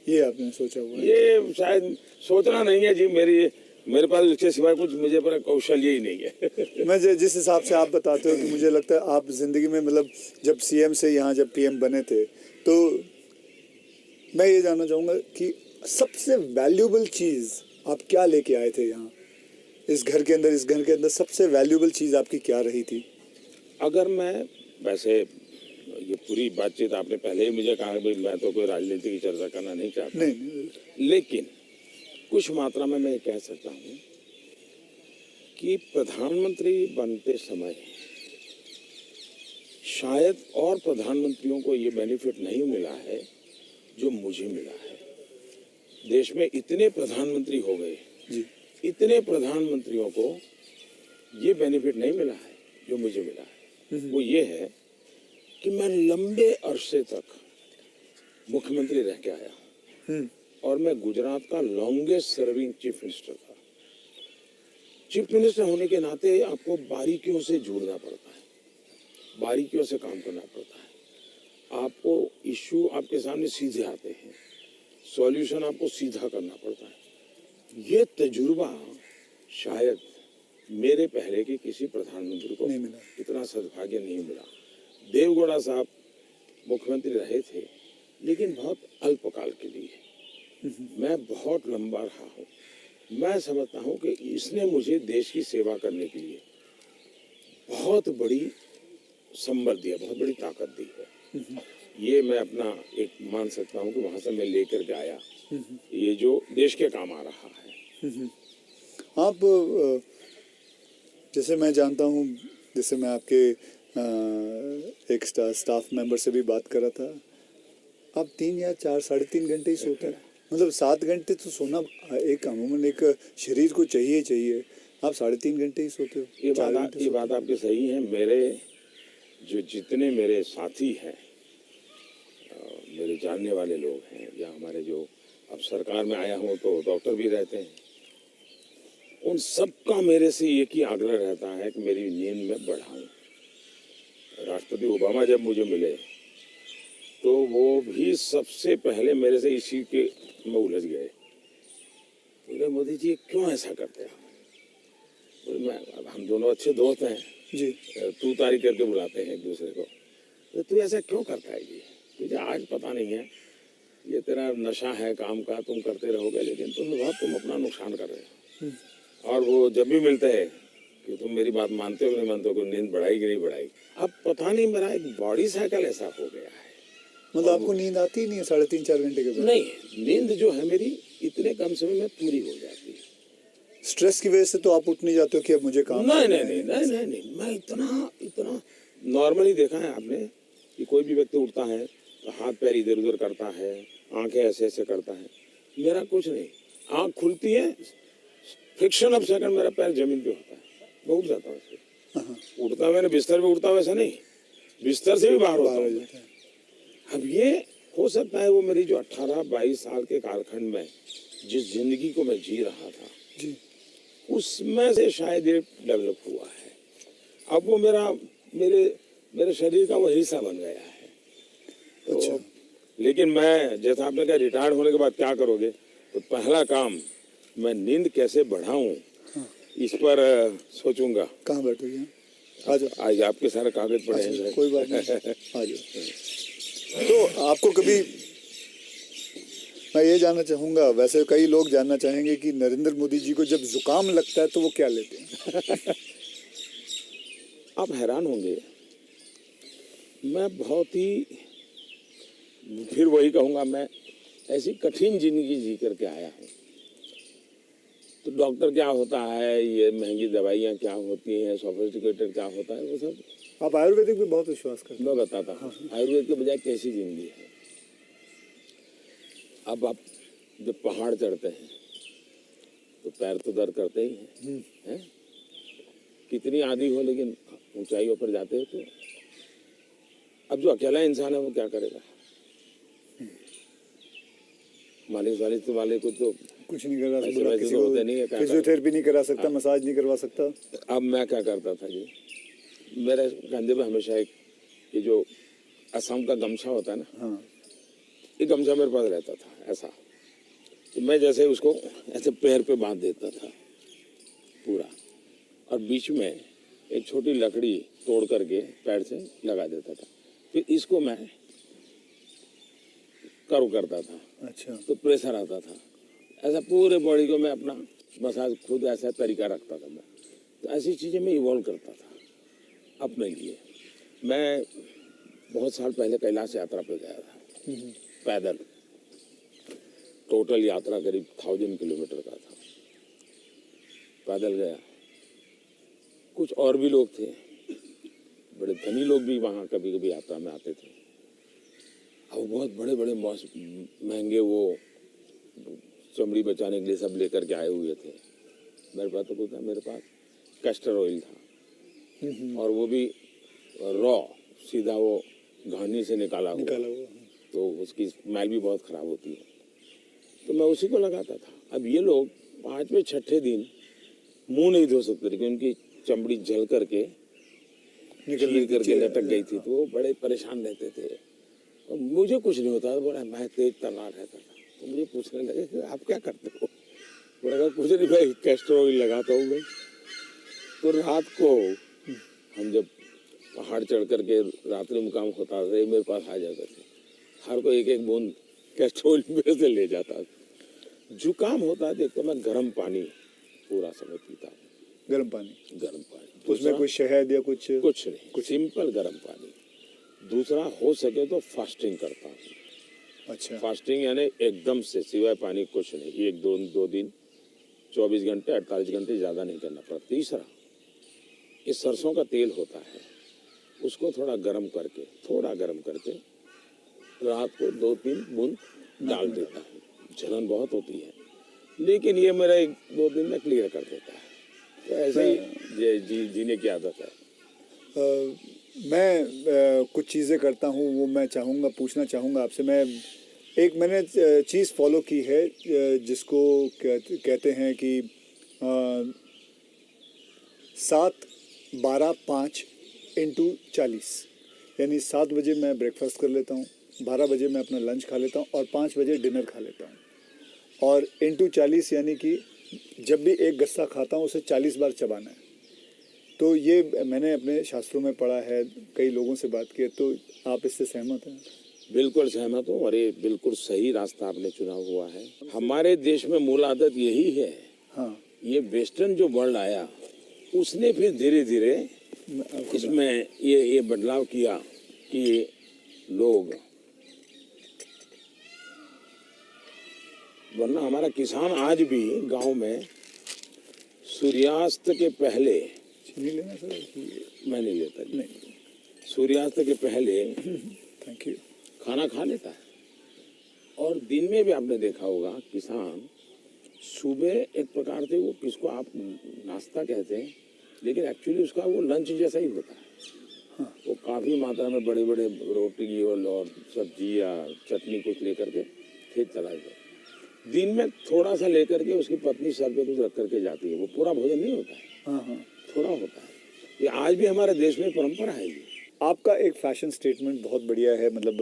ये आपने सोचा हुआ है? ये शायद सोचना नहीं है जी, मेरे पास इसके सिवाय कुछ मुझे पर कौशल्य ही नहीं है। मैं जिस हिसाब से आप बताते हो कि मुझे लगता है आप जिंदगी में, मतलब जब सीएम से यहाँ जब पीएम बने थे, तो मैं ये जानना चाहूँगा कि सबसे वैल्यूबल चीज़ आप क्या लेके आए थे यहाँ इस घर के अंदर सबसे वैल्यूबल चीज़ आपकी क्या रही थी? अगर मैं वैसे ये पूरी बातचीत आपने पहले ही मुझे कहा भाई मैं तो कोई राजनीति की चर्चा करना नहीं चाहता, नहीं। लेकिन कुछ मात्रा में मैं ये कह सकता हूँ कि प्रधानमंत्री बनते समय शायद और प्रधानमंत्रियों को ये बेनिफिट नहीं मिला है जो मुझे मिला है। देश में इतने प्रधानमंत्री हो गए जी। इतने प्रधानमंत्रियों को ये बेनिफिट नहीं मिला है जो मुझे मिला है। वो ये है कि मैं लंबे अरसे तक मुख्यमंत्री रह के आया हूँ और मैं गुजरात का लॉन्गेस्ट सर्विंग चीफ मिनिस्टर था। चीफ मिनिस्टर होने के नाते आपको बारीकियों से जुड़ना पड़ता है, बारीकियों से काम करना पड़ता है। आपको इश्यू आपके सामने सीधे आते हैं, सॉल्यूशन आपको सीधा करना पड़ता है। ये तजुर्बा शायद मेरे पहले के किसी प्रधानमंत्री को नहीं मिला, इतना सद्भाग्य नहीं मिला। देवगौड़ा साहब मुख्यमंत्री रहे थे लेकिन बहुत अल्पकाल के लिए। मैं बहुत लंबा रहा हूँ। मैं समझता हूँ कि इसने मुझे देश की सेवा करने के लिए बहुत बड़ी संबल दिया, बहुत बड़ी ताकत दी है। ये मैं अपना एक मान सकता हूँ कि वहाँ से मैं लेकर के आया, ये जो देश के काम आ रहा है। आप जैसे मैं जानता हूँ, जैसे मैं आपके एक स्टाफ मेंबर से भी बात कर रहा था, आप 3 या 4 3.5 घंटे ही सोते हैं। मतलब 7 घंटे तो सोना एक अमूमन एक शरीर को चाहिए। आप 3.5 घंटे ही सोते हो। ये बात आपकी सही है। मेरे जो जितने मेरे साथी हैं, मेरे जानने वाले लोग हैं, या हमारे जो अब सरकार में आया हूँ तो डॉक्टर भी रहते हैं, उन सबका मेरे से एक ही आग्रह रहता है कि मेरी नींद में बढ़ाऊं। राष्ट्रपति ओबामा जब मुझे मिले तो वो भी सबसे पहले मेरे से इसी के में उलझ गए। बोले मोदी जी क्यों ऐसा करते हैं? बोले मैं, हम दोनों अच्छे दोस्त हैं जी, तू तारीख करके बुलाते हैं एक दूसरे को, तो तू ऐसा क्यों करता है जी? तुझे आज पता नहीं है, ये तेरा नशा है काम का, तुम करते रहोगे, लेकिन तुम अपना नुकसान कर रहे हो। और वो जब भी मिलते हैं कि तुम मेरी बात मानते हो नहीं मानते हो, नींद बढ़ाई कि नहीं बढ़ाई। अब पता नहीं मेरा एक बॉडी साइकिल ऐसा हो गया है। मतलब आपको नींद आती ही नहीं है 3.5-4 घंटे के बाद? नहीं, नींद जो है मेरी इतने कम समय में पूरी हो जाती है। स्ट्रेस की वजह से तो आप उठ नहीं जाते हो कि अब मुझे काम नहीं, मैं इतना नॉर्मली देखा है आपने कि कोई भी व्यक्ति उठता है तो हाथ पैर इधर उधर करता है, आंखें ऐसे ऐसे करता है। मेरा कुछ नहीं, आंख खुलती है, फ्रिक्शन ऑफ सेकंड मेरा पैर जमीन पे होता है, मैं उठ जाता हूँ। उठता मैंने बिस्तर पे उठता वैसा नहीं, बिस्तर से भी बाहर होता हूँ। अब ये हो सकता है वो मेरी जो 18-22 साल के कालखंड में जिस जिंदगी को मैं जी रहा था जी, उसमें से शायद ये डेवलप हुआ है। अब वो मेरे शरीर का वो हिस्सा बन गया है। तो अच्छा। लेकिन मैं, जैसा आपने कहा रिटायर्ड होने के बाद क्या करोगे, तो पहला काम मैं नींद कैसे बढ़ाऊं, इस पर सोचूंगा। कहाँ बैठोगे? आ जाओ। आज आपके सारे कागज पड़े हैं। कोई बात नहीं, आ जाओ। तो आपको कभी, मैं ये जानना चाहूँगा, वैसे कई लोग जानना चाहेंगे कि नरेंद्र मोदी जी को जब जुकाम लगता है तो वो क्या लेते हैं? आप हैरान होंगे, मैं बहुत ही, फिर वही कहूँगा, मैं ऐसी कठिन जिंदगी जी करके आया हूँ। तो डॉक्टर क्या होता है, ये महंगी दवाइयाँ क्या होती हैं, सोफिस्टिकेटेड क्या होता है, वो सब आप आयुर्वेदिक पे बहुत विश्वास करते हैं। मैं बताता हूँ। आयुर्वेद के बजाय कैसी जिंदगी है। अब आप जब पहाड़ चढ़ते हैं तो पैर तो दर्द करते ही हैं, कितनी आदि हो, लेकिन ऊंचाइयों पर जाते हो तो अब जो अकेला इंसान है वो क्या करेगा? मालिक वाले को तो कुछ नहीं करा ऐसे सकता, वैसे किसी तो को होते नहीं है, क्या फिजियोथेरेपी नहीं करा सकता, मसाज नहीं करवा सकता। अब मैं क्या करता था जी, मेरे कंधे पे हमेशा एक ये जो असम का गमछा होता है ना, हाँ, ये गमछा मेरे पास रहता था ऐसा, तो मैं जैसे उसको ऐसे पैर पे बांध देता था पूरा, और बीच में एक छोटी लकड़ी तोड़ करके पैर से लगा देता था, फिर इसको मैं कर्व करता था। अच्छा। तो प्रेशर आता था, ऐसा पूरे बॉडी को मैं अपना मसाज खुद ऐसा तरीका रखता था मैं। तो ऐसी चीज़ें मैं इवॉल्व करता था अपने लिए। मैं बहुत साल पहले कैलाश यात्रा पे गया था पैदल, टोटल यात्रा करीब 1000 किलोमीटर का था, पैदल गया। कुछ और भी लोग थे, बड़े धनी लोग भी वहाँ कभी कभी यात्रा में आते थे। अब बहुत बड़े बड़े महंगे वो चमड़ी बचाने के लिए सब लेकर के आए हुए थे। मेरे पास तो कुछ था, मेरे पास कैस्टर ऑयल था, और वो भी रॉ, सीधा वो घानी से निकाला हुआ, तो उसकी स्मेल भी बहुत खराब होती है, तो मैं उसी को लगाता था। अब ये लोग 5वें-6ठे दिन मुंह नहीं धो सकते थे, क्योंकि उनकी चमड़ी जल करके चीर करके लटक गई थी, तो वो बड़े परेशान रहते थे। और मुझे कुछ नहीं होता था, बड़ा मैं तेज तर्रार रहता था। तो मुझे पूछने लगे कि आप क्या करते हो? मैंने कहा कुछ नहीं भाई, कैस्टर ऑयल लगाता हूँ मैं। तो रात को हम जब पहाड़ चढ़ करके रात्रि मुकाम होता था, मेरे पास आ जाते थे, हर कोई एक एक बूंद कैस्ट्रोल में से ले जाता था। जुकाम होता है तो मैं गर्म पानी पूरा समय पीता हूँ। गर्म पानी, गर्म पानी, उसमें दूसरा कोई शहद या कुछ? कुछ नहीं, सिंपल गर्म पानी। दूसरा, हो सके तो फास्टिंग करता हूँ। अच्छा, फास्टिंग यानी एकदम से सिवाय पानी कुछ नहीं, एक दो दिन 24 घंटे 48 घंटे ज़्यादा नहीं करना पड़ता। तीसरा, ये सरसों का तेल होता है, उसको थोड़ा गर्म करके रात को 2-3 बूंद डाल देता हूँ। जलन बहुत होती है, लेकिन ये मेरा 1-2 दिन में क्लियर कर देता है। तो ऐसे ही जीने की आदत है। मैं कुछ चीज़ें करता हूँ, वो मैं पूछना चाहूँगा आपसे। मैंने चीज़ फॉलो की है, जिसको कहते हैं कि 7-12-5 × 40, यानी 7 बजे मैं ब्रेकफास्ट कर लेता हूँ, 12 बजे मैं अपना लंच खा लेता हूँ और 5 बजे डिनर खा लेता हूँ। और × 40 यानी कि जब भी एक गस्सा खाता हूँ उसे 40 बार चबाना है। तो ये मैंने अपने शास्त्रों में पढ़ा है, कई लोगों से बात की है, तो आप इससे सहमत हैं? बिल्कुल सहमत हूँ, और ये बिल्कुल सही रास्ता आपने चुना हुआ है। हमारे देश में मूल आदत यही है। हाँ, ये वेस्टर्न जो वर्ल्ड आया, उसने फिर धीरे धीरे इसमें ये बदलाव किया कि लोग, वरना हमारा किसान आज भी गांव में सूर्यास्त के पहले, नहीं लेना सर? मैं नहीं लेता जी, नहीं, सूर्यास्त के पहले थैंक यू। खाना खा लेता है। और दिन में भी आपने देखा होगा, किसान सुबह एक प्रकार से, वो किसको आप नाश्ता कहते हैं, लेकिन एक्चुअली उसका वो लंच जैसा ही होता है। हाँ, वो काफ़ी मात्रा में बड़े बड़े रोटी और सब्जी या चटनी कुछ लेकर के खेत चला जाता। दिन में थोड़ा सा लेकर के उसकी पत्नी सर पे कुछ रख करके जाती है। वो पूरा भोजन नहीं होता है, हाँ, हाँ। थोड़ा होता है। ये आज भी हमारे देश में परंपरा है ये। आपका एक फैशन स्टेटमेंट बहुत बढ़िया है, मतलब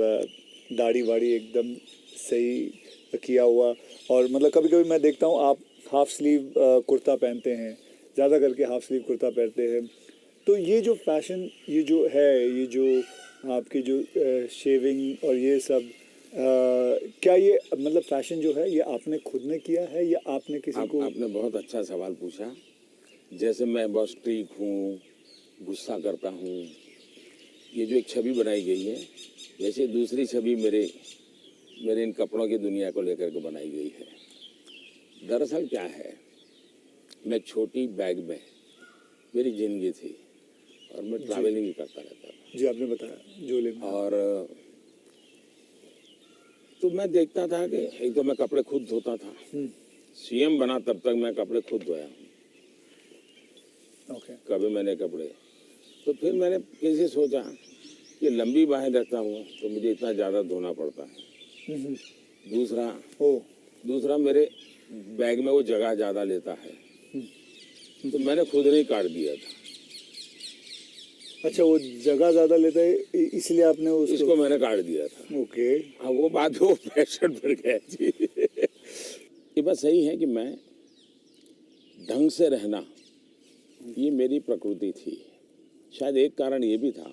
दाढ़ी वाड़ी एकदम सही किया हुआ। और मतलब कभी कभी मैं देखता हूँ आप हाफ स्लीव कुर्ता पहनते हैं, ज़्यादा करके हाफ स्लीव कुर्ता पहनते हैं। तो ये जो फैशन, ये जो है, ये जो आपकी जो शेविंग और ये सब, क्या ये मतलब फैशन जो है, ये आपने खुद ने किया है या आपने किसी को? आपने बहुत अच्छा सवाल पूछा। जैसे मैं बहुत स्ट्रीक हूँ, गुस्सा करता हूँ, ये जो एक छवि बनाई गई है, वैसे दूसरी छवि मेरे इन कपड़ों की दुनिया को लेकर के बनाई गई है। दरअसल क्या है, मैं छोटी बैग में मेरी जिंदगी थी और मैं ट्रैवलिंग करता रहता था। जी, आपने बताया झोले में। और तो मैं देखता था कि एक तो मैं कपड़े खुद धोता था। सीएम बना तब तक मैं कपड़े खुद धोया हूँ। ओके। कभी मैंने कपड़े, तो फिर मैंने कैसे सोचा कि लंबी बाहें रखता हूँ तो मुझे इतना ज़्यादा धोना पड़ता है। दूसरा मेरे बैग में वो जगह ज़्यादा लेता है, तो मैंने खुद नहीं काट दिया था। अच्छा, वो जगह ज़्यादा लेता है इसलिए आपने इसको मैंने काट दिया था। ओके। हाँ, वो बात वो फैशन पर गया जी। ये बात सही है कि मैं ढंग से रहना, ये मेरी प्रकृति थी। शायद एक कारण ये भी था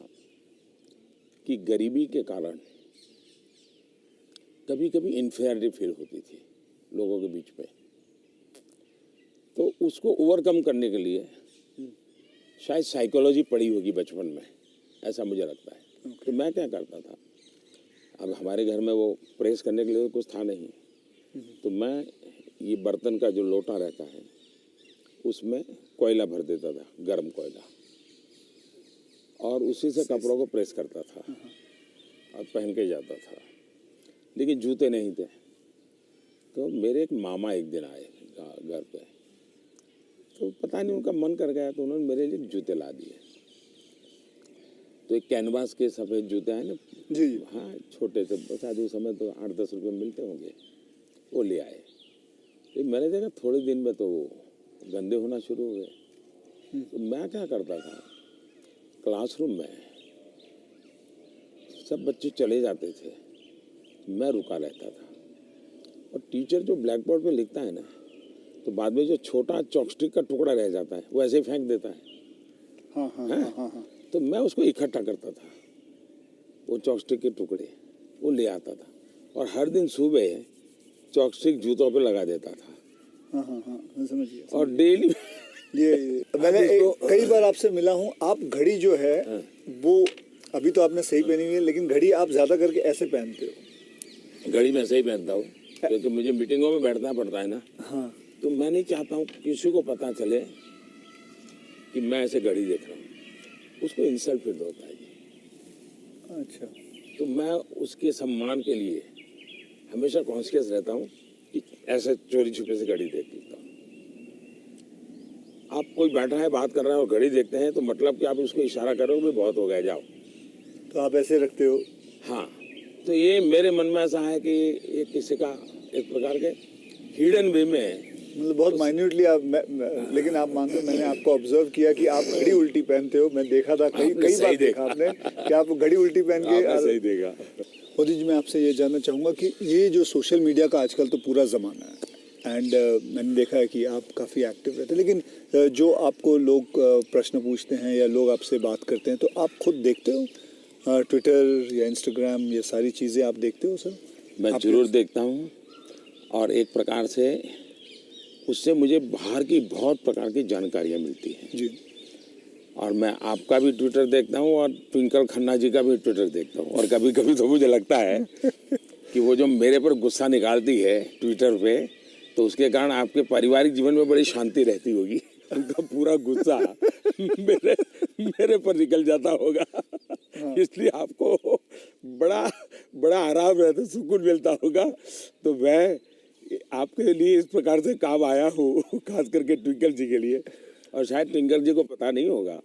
कि गरीबी के कारण कभी कभी इन्फीरियरिटी फील होती थी लोगों के बीच में। तो उसको ओवरकम करने के लिए शायद साइकोलॉजी पढ़ी होगी बचपन में, ऐसा मुझे लगता है। तो मैं क्या करता था, अब हमारे घर में वो प्रेस करने के लिए कुछ था नहीं, तो मैं ये बर्तन का जो लोटा रहता है उसमें कोयला भर देता था, गर्म कोयला, और उसी से कपड़ों को प्रेस करता था और पहन के जाता था। लेकिन जूते नहीं थे। तो मेरे एक मामा एक दिन आए घर पे, तो पता नहीं उनका मन कर गया, तो उन्होंने मेरे लिए जूते ला दिए। तो एक कैनवास के सफ़ेद जूते हैं ना जी, हाँ, छोटे से, शायद उस समय तो 8-10 रुपये मिलते होंगे, वो ले आए। तो मैंने देखा थोड़े दिन में तो वो गंदे होना शुरू हो गए। तो मैं क्या करता था, क्लासरूम में सब बच्चे चले जाते थे, मैं रुका रहता था, और टीचर जो ब्लैक बोर्ड पे लिखता है ना, तो बाद में जो छोटा चॉपस्टिक का टुकड़ा रह जाता है वो ऐसे ही फेंक देता है। हाँ हाँ हाँ हाँ हाँ। तो मैं उसको इकट्ठा करता था, वो चॉपस्टिक के टुकड़े, वो ले आता था और हर दिन सुबह चॉपस्टिक जूतों पे लगा देता था। हाँ हाँ हाँ, मैं समझ गया। और डेली ये मैंने कई बार आपसे मिला हूँ, आप घड़ी जो है वो अभी तो आपने सही पहनी हुई है, लेकिन घड़ी आप ज्यादा करके ऐसे पहनते हो। घड़ी मैं सही पहनता हूँ क्योंकि मुझे मीटिंगों में बैठना पड़ता है ना। हाँ, तो मैं नहीं चाहता हूँ किसी को पता चले कि मैं ऐसे घड़ी देख रहा हूँ, उसको इंसल्ट फील होता है जी। अच्छा। तो मैं उसके सम्मान के लिए हमेशा कॉन्शियस रहता हूँ कि ऐसे चोरी छुपे से घड़ी देख लेता हूँ। आप कोई बैठा है बात कर रहा है और घड़ी देखते हैं तो मतलब कि आप उसको इशारा करोगे बहुत हो गया जाओ। तो आप ऐसे रखते हो? हाँ, तो ये मेरे मन में ऐसा है कि ये किसी का एक प्रकार के हिडन वे में, मतलब बहुत माइन्यूटली आप लेकिन आप मानते हो, मैंने आपको ऑब्जर्व किया कि आप घड़ी उल्टी पहनते हो। मैं देखा था कई बार देखा आपने कि आप घड़ी उल्टी पहन के। आपने सही देखा। मोदी जी, मैं आपसे ये जानना चाहूँगा कि ये जो सोशल मीडिया का आजकल तो पूरा ज़माना है एंड मैंने देखा है कि आप काफ़ी एक्टिव रहते हैं, लेकिन जो आपको लोग प्रश्न पूछते हैं या लोग आपसे बात करते हैं तो आप खुद देखते हो ट्विटर या इंस्टाग्राम, ये सारी चीज़ें आप देखते हो सर? मैं जरूर देखता हूँ और एक प्रकार से उससे मुझे बाहर की बहुत प्रकार की जानकारियाँ मिलती हैं जी। और मैं आपका भी ट्विटर देखता हूँ और ट्विंकल खन्ना जी का भी ट्विटर देखता हूँ और कभी कभी तो मुझे लगता है कि वो जो मेरे पर गुस्सा निकालती है ट्विटर पे, तो उसके कारण आपके पारिवारिक जीवन में बड़ी शांति रहती होगी। उनका पूरा गुस्सा मेरे पर निकल जाता होगा। हाँ। इसलिए आपको बड़ा आराम रहता, सुकून मिलता होगा। तो मैं आपके लिए इस प्रकार से काम आया हूँ, खास करके ट्विंकल जी के लिए। और शायद ट्विंकल जी को पता नहीं होगा,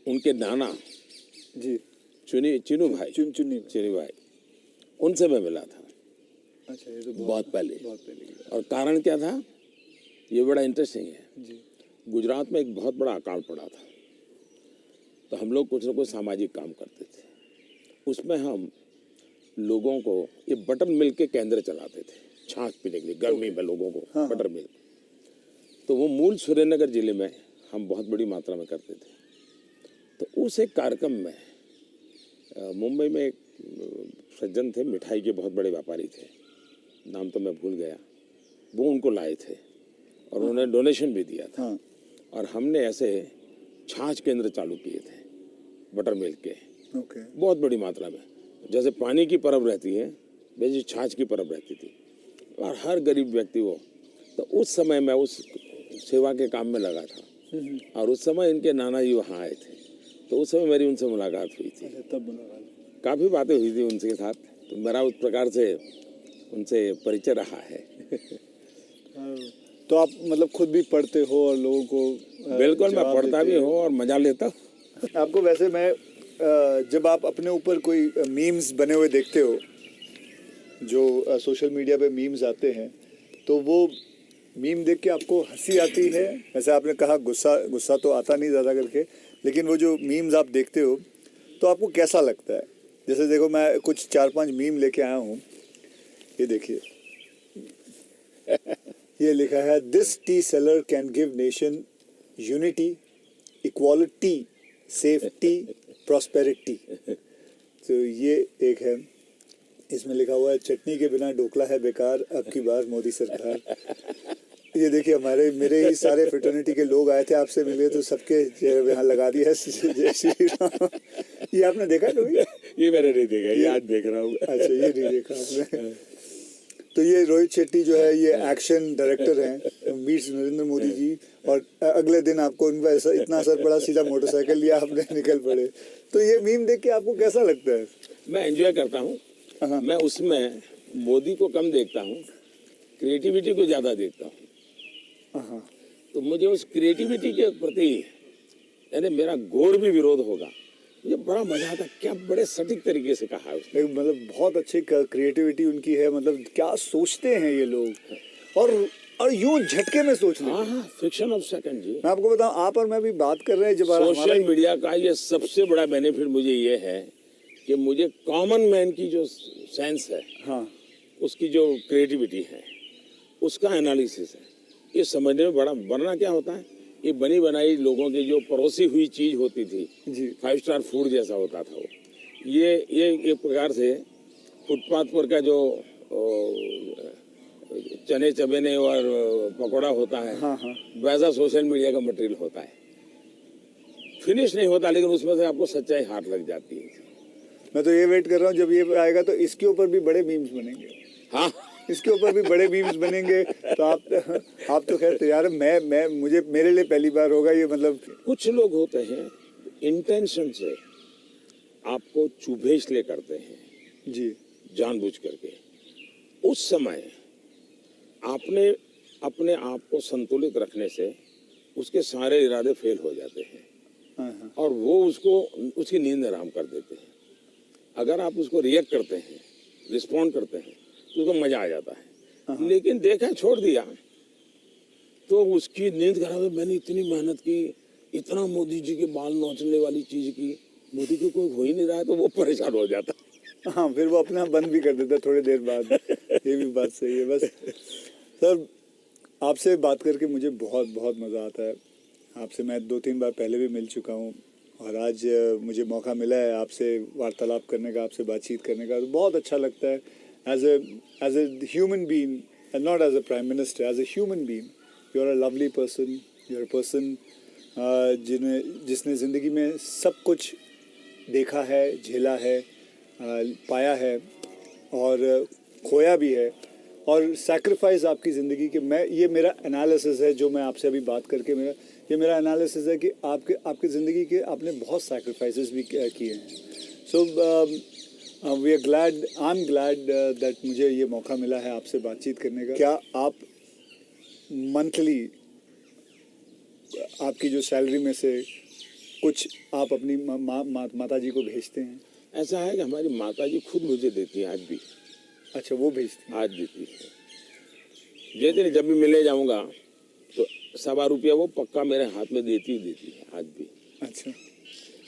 उनके नाना जी चिनू भाई, उनसे मैं मिला था। अच्छा, ये तो बहुत पहले। की और कारण क्या था, ये बड़ा इंटरेस्टिंग है जी। गुजरात में एक बहुत बड़ा अकाल पड़ा था, तो हम लोग कुछ न कुछ सामाजिक काम करते थे। उसमें हम लोगों को ये बटर मिल्क के केंद्र चलाते थे, छाछ पीने के लिए गर्मी में लोगों को। हाँ, बटर मिल्क, तो वो मूल सुरेंद्रनगर जिले में हम बहुत बड़ी मात्रा में करते थे। तो उस एक कार्यक्रम में मुंबई में एक सज्जन थे, मिठाई के बहुत बड़े व्यापारी थे, नाम तो मैं भूल गया, वो उनको लाए थे और उन्होंने डोनेशन भी दिया था। और हमने ऐसे छाछ केंद्र चालू किए थे बटर मिल्क के, बहुत बड़ी मात्रा में। जैसे पानी की परब रहती है वैसे छाछ की परब रहती थी और हर गरीब व्यक्ति वो। तो उस समय मैं उस सेवा के काम में लगा था और उस समय इनके नाना जी वहाँ आए थे, तो उस समय मेरी उनसे मुलाकात हुई थी। तब काफ़ी बातें हुई थी उनके साथ, तो मेरा उस प्रकार से उनसे परिचय रहा है। तो आप मतलब खुद भी पढ़ते हो और लोगों को? बिल्कुल, मैं पढ़ता भी हूँ और मजा लेता हूँ। आपको वैसे मैं जब आप अपने ऊपर कोई मीम्स बने हुए देखते हो, जो सोशल मीडिया पे मीम्स आते हैं, तो वो मीम देख के आपको हंसी आती है? वैसे आपने कहा गुस्सा तो आता नहीं ज़्यादा करके, लेकिन वो जो मीम्स आप देखते हो तो आपको कैसा लगता है? जैसे देखो, मैं कुछ 4-5 मीम लेके आया हूँ, ये देखिए। ये लिखा है, this T seller can give nation unity, equality, safety, prosperity. तो ये एक है। इसमें लिखा हुआ है, चटनी के बिना ढोकला है बेकार, अब की बार मोदी सरकार। ये देखिए, मेरे ही सारे फ्रेटर्निटी के लोग आए थे, आपसे मिले तो सबके चेहरे यहाँ लगा दिया जय श्री राम। ये आपने देखा कभी? ये मैंने नहीं देखा, ये आज देख रहा हूँ। अच्छा, ये नहीं देखा आपने? तो ये रोहित शेट्टी जो है, ये एक्शन डायरेक्टर हैं, मीट्स नरेंद्र मोदी जी, और अगले दिन आपको उनका ऐसा इतना असर पड़ा, सीधा मोटरसाइकिल लिया आपने, निकल पड़े। तो ये मीम देख के आपको कैसा लगता है? मैं एंजॉय करता हूँ। मैं उसमें मोदी को कम देखता हूँ, क्रिएटिविटी को ज़्यादा देखता हूँ। तो मुझे उस क्रिएटिविटी के प्रति, यानी मेरा घोर भी विरोध होगा, मुझे बड़ा मजा आता। क्या बड़े सटीक तरीके से कहा है उसने। मतलब बहुत अच्छी क्रिएटिविटी उनकी है, मतलब क्या सोचते हैं ये लोग, और यूं झटके में सोच लेते हैं। हाँ, फ्रिक्शन ऑफ सेकंड जी। मैं आपको बताऊं, आप और मैं भी बात कर रहे हैं, जब सोशल मीडिया का ये सबसे बड़ा बेनिफिट मुझे ये है कि मुझे कॉमन मैन की जो सेंस है, हाँ, उसकी जो क्रिएटिविटी है, उसका एनालिसिस है, ये समझने में बड़ा। वरना क्या होता है, ये बनी बनाई लोगों की जो परोसी हुई चीज होती थी जी, 5 स्टार फूड जैसा होता था वो, ये एक प्रकार से फुटपाथ पर का जो चने चबेने और पकौड़ा होता है, हाँ हाँ, वैसा सोशल मीडिया का मटेरियल होता है। फिनिश नहीं होता, लेकिन उसमें से आपको सच्चाई हाथ लग जाती है। मैं तो ये वेट कर रहा हूँ जब ये आएगा तो इसके ऊपर भी बड़े मीम्स बनेंगे। हाँ, इसके ऊपर भी बड़े मीम्स बनेंगे। तो आप तो खैर तैयार है। मैं मुझे मेरे लिए पहली बार होगा ये, मतलब। कुछ लोग होते हैं इंटेंशन से आपको चुभेचले करते हैं जी जानबूझ करके। उस समय आपने अपने आप को संतुलित रखने से उसके सारे इरादे फेल हो जाते हैं हाँ हाँ और वो उसकी नींद हराम कर देते हैं। अगर आप उसको रिएक्ट करते हैं, रिस्पॉन्ड करते हैं, तो उसको मजा आ जाता है। लेकिन देखा छोड़ दिया तो उसकी नींद खराब है। मैंने इतनी मेहनत की, इतना मोदी जी के बाल नोचने वाली चीज की, मोदी को कोई हो ही नहीं रहा है, तो वो परेशान हो जाता। हाँ, फिर वो अपना बंद भी कर देता है थोड़ी देर बाद। ये भी बात सही है। बस सर, आपसे बात करके मुझे बहुत बहुत मज़ा आता है। आपसे मैं 2-3 बार पहले भी मिल चुका हूँ और आज मुझे मौका मिला है आपसे वार्तालाप करने का, आपसे बातचीत करने का, तो बहुत अच्छा लगता है। As a human being and not as a prime minister, as a human being you are a lovely person. You are a person जिसने ज़िंदगी में सब कुछ देखा है, झेला है, पाया है और खोया भी है, और सैक्रिफाइस आपकी ज़िंदगी के। मैं ये मेरा एनालिसिस है जो मैं आपसे अभी बात करके मेरा एनालिसिस है कि आपकी ज़िंदगी के आपने बहुत सैक्रिफाइसेस भी किए हैं। So we are glad, I am glad that मुझे ये मौका मिला है आपसे बातचीत करने का। क्या आप मंथली आपकी जो सैलरी में से कुछ आप अपनी माता जी को भेजते हैं? ऐसा है कि हमारी माता जी खुद मुझे देती है आज भी। अच्छा, वो भेजती हैं? आज देती है। जैसे जब भी मिले जाऊंगा तो ₹1.25 वो पक्का मेरे हाथ में देती है आज भी। अच्छा,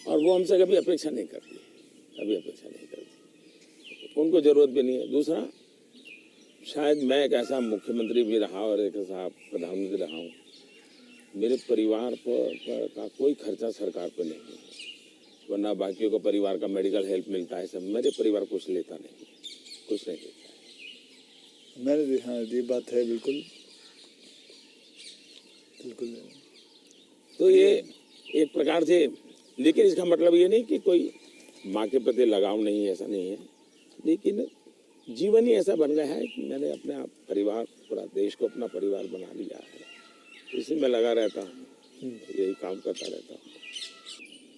और वो हमसे कभी अपेक्षा नहीं करती, कभी अपेक्षा नहीं करती, उनको जरूरत भी नहीं है। दूसरा, शायद मैं एक ऐसा मुख्यमंत्री भी रहा और एक ऐसा प्रधानमंत्री रहा हूँ, मेरे परिवार पर का कोई खर्चा सरकार पर नहीं है, वरना बाकियों को परिवार का मेडिकल हेल्प मिलता है सब, मेरे परिवार कुछ लेता नहीं, कुछ नहीं लेता है। मैंने, हाँ, ये बात है, बिल्कुल बिल्कुल। तो ये एक प्रकार से, लेकिन इसका मतलब ये नहीं कि कोई माँ के प्रति लगाव नहीं है, ऐसा नहीं है, लेकिन जीवन ही ऐसा बन गया है कि मैंने अपने आप परिवार, पूरा देश को अपना परिवार बना लिया है, इसी में लगा रहता हूँ, यही काम करता रहता हूँ।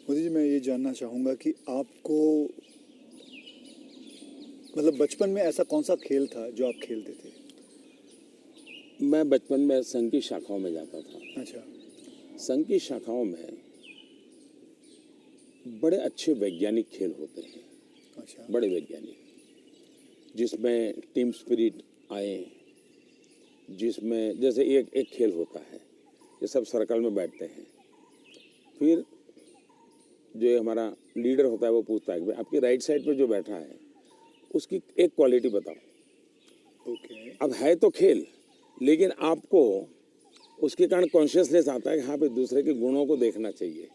मोदी जी, मैं ये जानना चाहूँगा कि आपको, मतलब बचपन में ऐसा कौन सा खेल था जो आप खेलते थे? मैं बचपन में संघ की शाखाओं में जाता था। अच्छा। संघ की शाखाओं में बड़े अच्छे वैज्ञानिक खेल होते हैं। अच्छा। बड़े वैज्ञानिक, जिसमें टीम स्पिरिट आए, जिसमें जैसे एक खेल होता है, ये सब सर्कल में बैठते हैं, फिर जो हमारा लीडर होता है वो पूछता है कि आपकी राइट साइड पे जो बैठा है उसकी एक क्वालिटी बताओ। ओके। अब है तो खेल, लेकिन आपको उसके कारण कॉन्शियसनेस आता है कि हाँ भाई दूसरे के गुणों को देखना चाहिए।